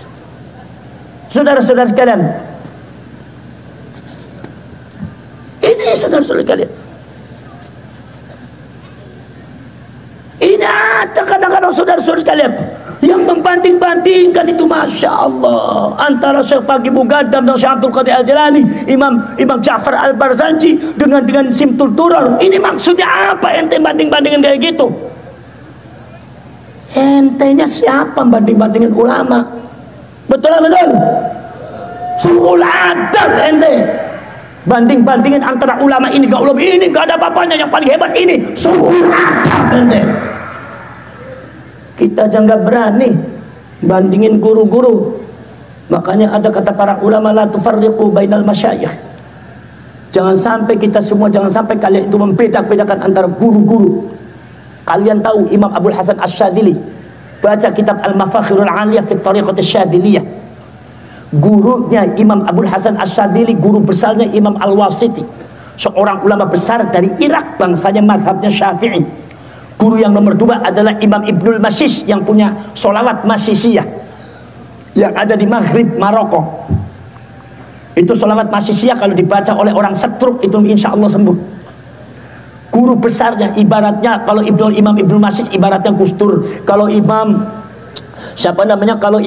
Saudara-saudara sekalian, ini saudara-saudara sekalian, ini ada kadang-kadang saudara-saudara sekalian yang membanding-bandingkan itu, Masya Allah, antara Syekh Faqih Muqaddam dan Syekh Abdul Qadir Al-Jilani, Imam Ja'far Al-Barzanji dengan Simtul Durar. Ini maksudnya apa ente banding-bandingin kayak gitu? Entenya siapa banding-bandingin ulama? Betul lah, betul? Suul adal ente banding-bandingin antara ulama ini ke ulama ini, gak ada apa-apanya, yang paling hebat ini suul adal ente. Kita aja nggak berani bandingin guru-guru. Makanya ada kata para ulama, la tufarriqu bainal masyayikh. Jangan sampai kita semua, jangan sampai kalian itu membeda-bedakan antara guru-guru. Kalian tahu Imam Abul Hasan Asy-Syadzili, baca kitab Al-Mafakhirul 'Aliyah fi Thariqat Asy-Syadziliyah. Gurunya Imam Abul Hasan Asy-Syadzili, guru besarnya Imam Al-Wasiti, seorang ulama besar dari Irak, bangsanya mazhabnya Syafi'i. Guru yang nomor 2 adalah Imam Ibnul Masis yang punya sholawat Masisiyah yang ada di Maghrib, Maroko. Itu sholawat Masisiyah kalau dibaca oleh orang stroke itu insya Allah sembuh. Guru besarnya ibaratnya, kalau Imam Ibnul Masis ibaratnya Gustur, kalau Imam siapa namanya, kalau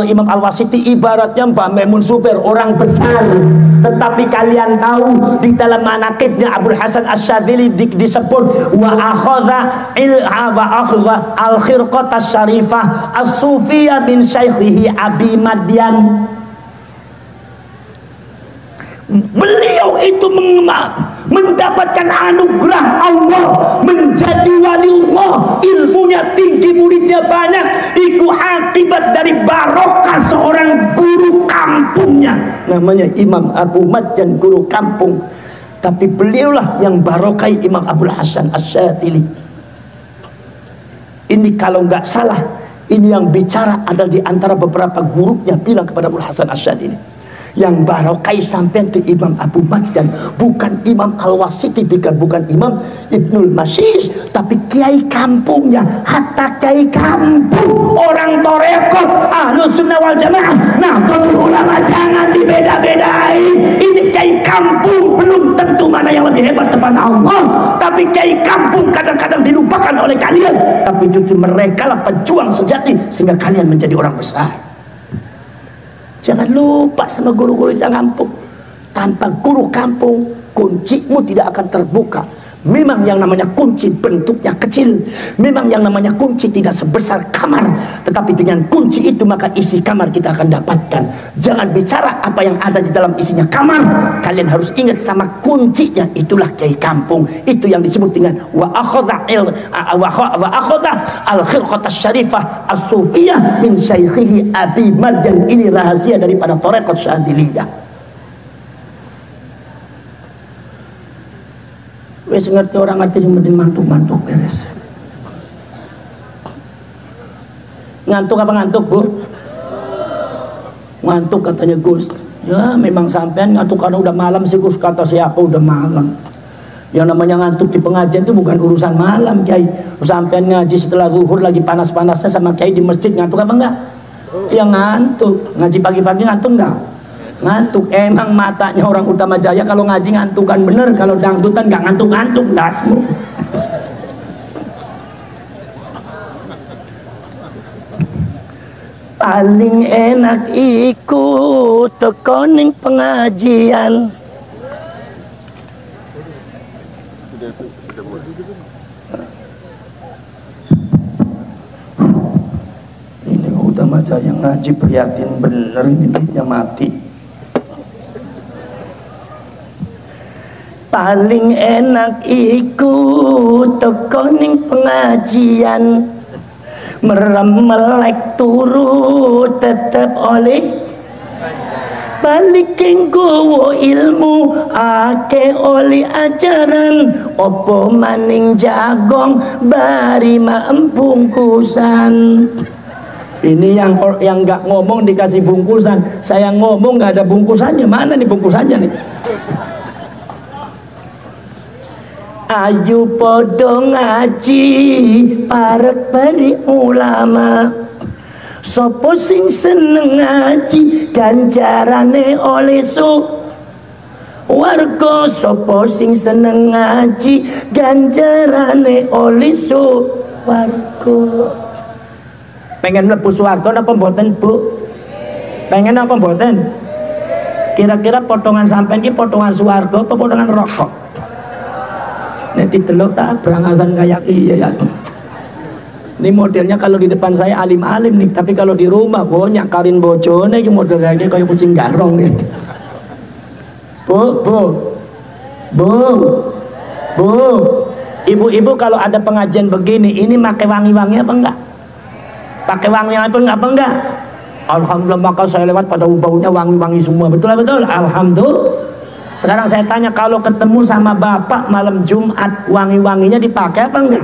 Imam Al-Wasiti ibaratnya Mbak Maimun Zubair, orang besar. Tetapi kalian tahu di dalam manaqibnya Abul Hasan Asy-Syadzili disebut wa akhadha al-khirqat asy-syarifah as-sufiyah min syaikhihi Abi Madyan. Beliau itu mendapatkan anugerah Allah, menjadi waliullah, ilmunya tinggi, muridnya banyak. Itu akibat dari barokah seorang guru kampungnya, namanya Imam Abu Madyan, guru kampung. Tapi beliaulah yang barokai Imam Abul Hasan Asy-Syadzili. Ini kalau nggak salah, ini yang bicara adalah di antara beberapa gurunya bilang kepada Abul Hasan Asy-Syadzili, yang barokai sampai itu Imam Abu Madyan, bukan Imam Al-Wasiti, bukan Imam Ibnul Masis, tapi kiai kampungnya. Hatta kiai kampung, orang Torekot Ahlus Sunnah wal Jamaah, nah kalau ulama jangan dibeda-bedain. Ini kiai kampung, belum tentu mana yang lebih hebat depan Allah, tapi kiai kampung kadang-kadang dilupakan oleh kalian, tapi justru mereka lah pejuang sejati sehingga kalian menjadi orang besar. Jangan lupa sama guru-guru di kampung. Tanpa guru kampung, kuncimu tidak akan terbuka. Memang yang namanya kunci bentuknya kecil, memang yang namanya kunci tidak sebesar kamar, tetapi dengan kunci itu maka isi kamar kita akan dapatkan. Jangan bicara apa yang ada di dalam isinya kamar, kalian harus ingat sama kuncinya. Itulah kiai kampung, itu yang disebut dengan wa akhadha al-khirqat asy-syarifah as-sufiyah min syaikhihi Abi Madyan. Ini rahasia daripada Thariqat Syadziliyah. Wes ngerti orang ngerti, yang penting mantuk-mantuk beres. Ngantuk apa ngantuk, Bu? Ngantuk katanya Gus. Ya memang sampean ngantuk karena udah malam sih Gus, kata siapa udah malam. Yang namanya ngantuk di pengajian itu bukan urusan malam, Kiai. Sampean ngaji setelah zuhur lagi panas-panasnya sama Kiai di masjid, ngantuk apa enggak? Ya ngantuk. Ngaji pagi-pagi ngantuk enggak? Ngantuk. Emang matanya orang Utama Jaya kalau ngaji ngantukan bener, kalau dangdutan nggak ngantuk-ngantuk dasmu. Paling enak ikut tekoning pengajian. Ini Utama Jaya ngaji prihatin bener, ini mic-nya mati. Paling enak ikut tekoning pengajian, merem melek turu tetep oleh balik nggowo ilmu ake oli ajaran, opo maning jagong bari maempungkusan. Ini yang nggak ngomong dikasih bungkusan, saya ngomong nggak ada bungkusannya. Mana nih bungkusannya nih? Ayu podo ngaji parek bari ulama, sopo sing seneng ngaji ganjarane oleh warga, sopo sing seneng ngaji ganjarane oleh warga. Pengen mlebu swarga napa mboten, Bu? Pengen apa mboten? Kira-kira potongan sampean iki potongan swarga apa potongan rokok? Nek ditelok tak berangasan kayak iya ya. Ini modelnya kalau di depan saya alim-alim nih, tapi kalau di rumah nyakarin bojone iki model kayak kucing garong gitu. Bu, ibu-ibu kalau ada pengajian begini, ini pakai wangi-wangi apa enggak? Pakai wangi apa enggak? Alhamdulillah, maka saya lewat pada baunya wangi-wangi semua. Betul. Alhamdulillah. Sekarang saya tanya, kalau ketemu sama bapak malam Jumat, wangi-wanginya dipakai apa enggak?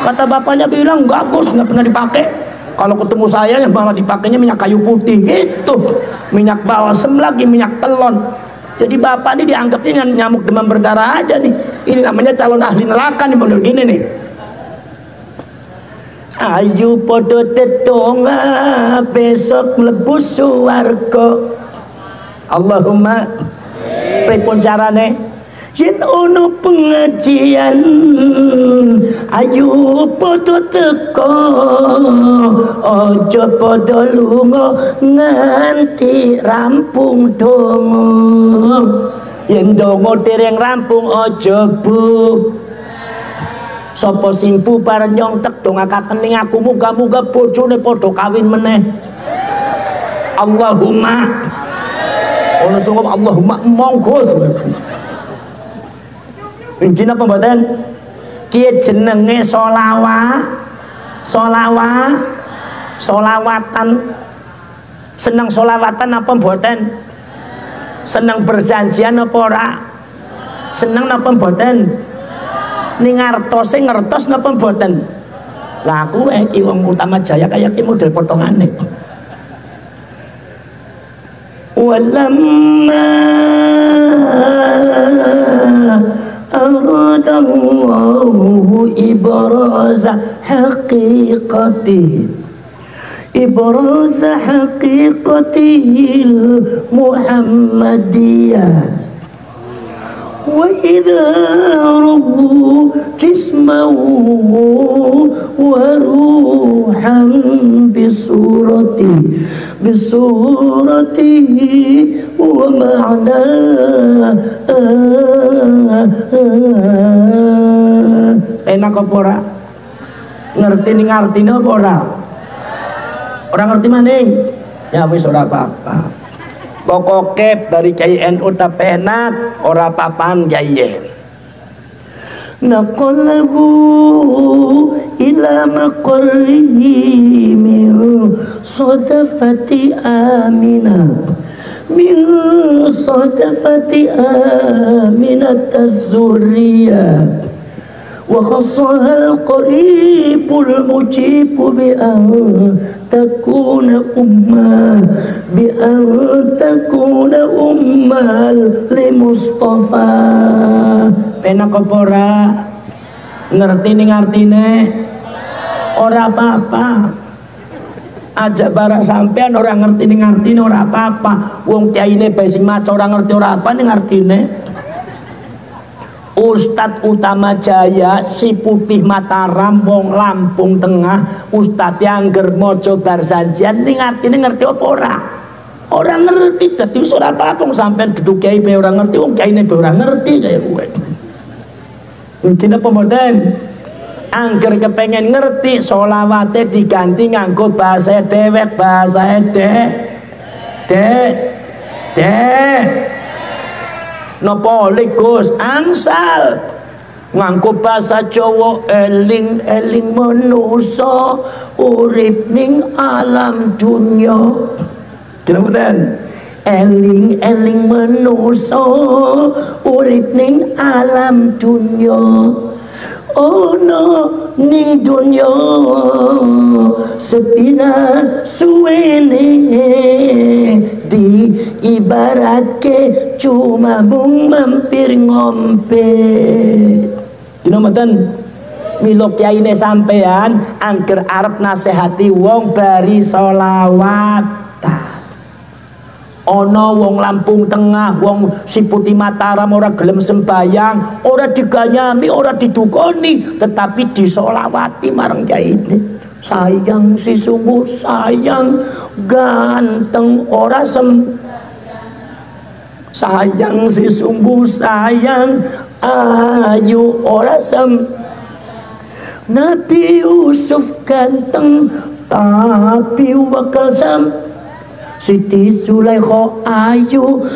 Kata bapaknya bilang enggak, Gus, enggak pernah dipakai. Kalau ketemu saya yang malah dipakainya minyak kayu putih gitu, minyak balsem lagi, minyak telon. Jadi bapak ini dianggapnya nyamuk demam berdarah aja nih. Ini namanya calon ahli neraka nih, model gini nih. Ayu podo tetonga besok mlebu swarga. Allahumma. Pripun carane? Yen ono pengajian ayu podo teko, ojo podo lunga nganti rampung donga. Yen donga dereng rampung ojo Bu. Sapa sing bubar nyontek dongakaken ning aku, muga-muga bojone padha kawin meneh. Allahumma. Ono sing ngomong Allahumma monggo. Iki napa mboten? Ki jenenge solawatan. Seneng solawatan apa mboten? Seneng berjanjian apa ora? Seneng napa mboten? Ning ngartose ngertos napa mboten? Lah aku iki wong Utama Jaya kaya ki model potongane. Walamma aradallahu ibraza haqiqatil Muhammadiyah. وإذا ربوا جسمه وروحا بصورته ومعناه. Enak apa ora? Ngerti ning artine apa ora? Ora ngerti maning? Ya wis ora apa-apa. Pokoknya dari Kiai NU tapi enak, ora papan Kiai. Naqalahu ila maqarrihi min sadafati Aminat az-Zurriyah. وخصها القريب المجيب بأن تكون أمة لمصطفى. Penak apa ora? Ngerti ning artine? Ora apa-apa. Aja bara sampean ora ngerti ning artine ora apa-apa. Wong kiyaine bae sing maca ora ngerti ora apa ning artine. Ustadz Utama Jaya si putih Mataram wong Lampung Tengah, Ustadz yang germojo barsanjian ning artine ngerti apa ora? Ora ngerti. Dadi wis ora apa-apa sampean duduk kiai bae ora ngerti, wong kiyaine bae ora ngerti kaya kowe. Mungkin apa mboten? Angger kepengen ngerti solawate diganti nganggo bahasa dewek, bahasa napa Gus angsal nganggo basa Jawa. Eling manusa urip ning alam dunya. Kemudian eling manusa urip ning alam dunya. ono ning dunya sepira suwene diibaratke cuma mung mampir ngombe. Dina mboten milo kyaine sampean angger arep nasehati wong bari selawatan. Ana wong Lampung Tengah, wong Siputi Mataram ora gelem sembayang, ora diganyami, ora didukoni, tetapi disolawati marang kyaine. Sayang si sungguh sayang, ganteng ora sayang si sungguh sayang, ayu ora Nabi Yusuf ganteng tapi wakal Siti Zulaikha ayu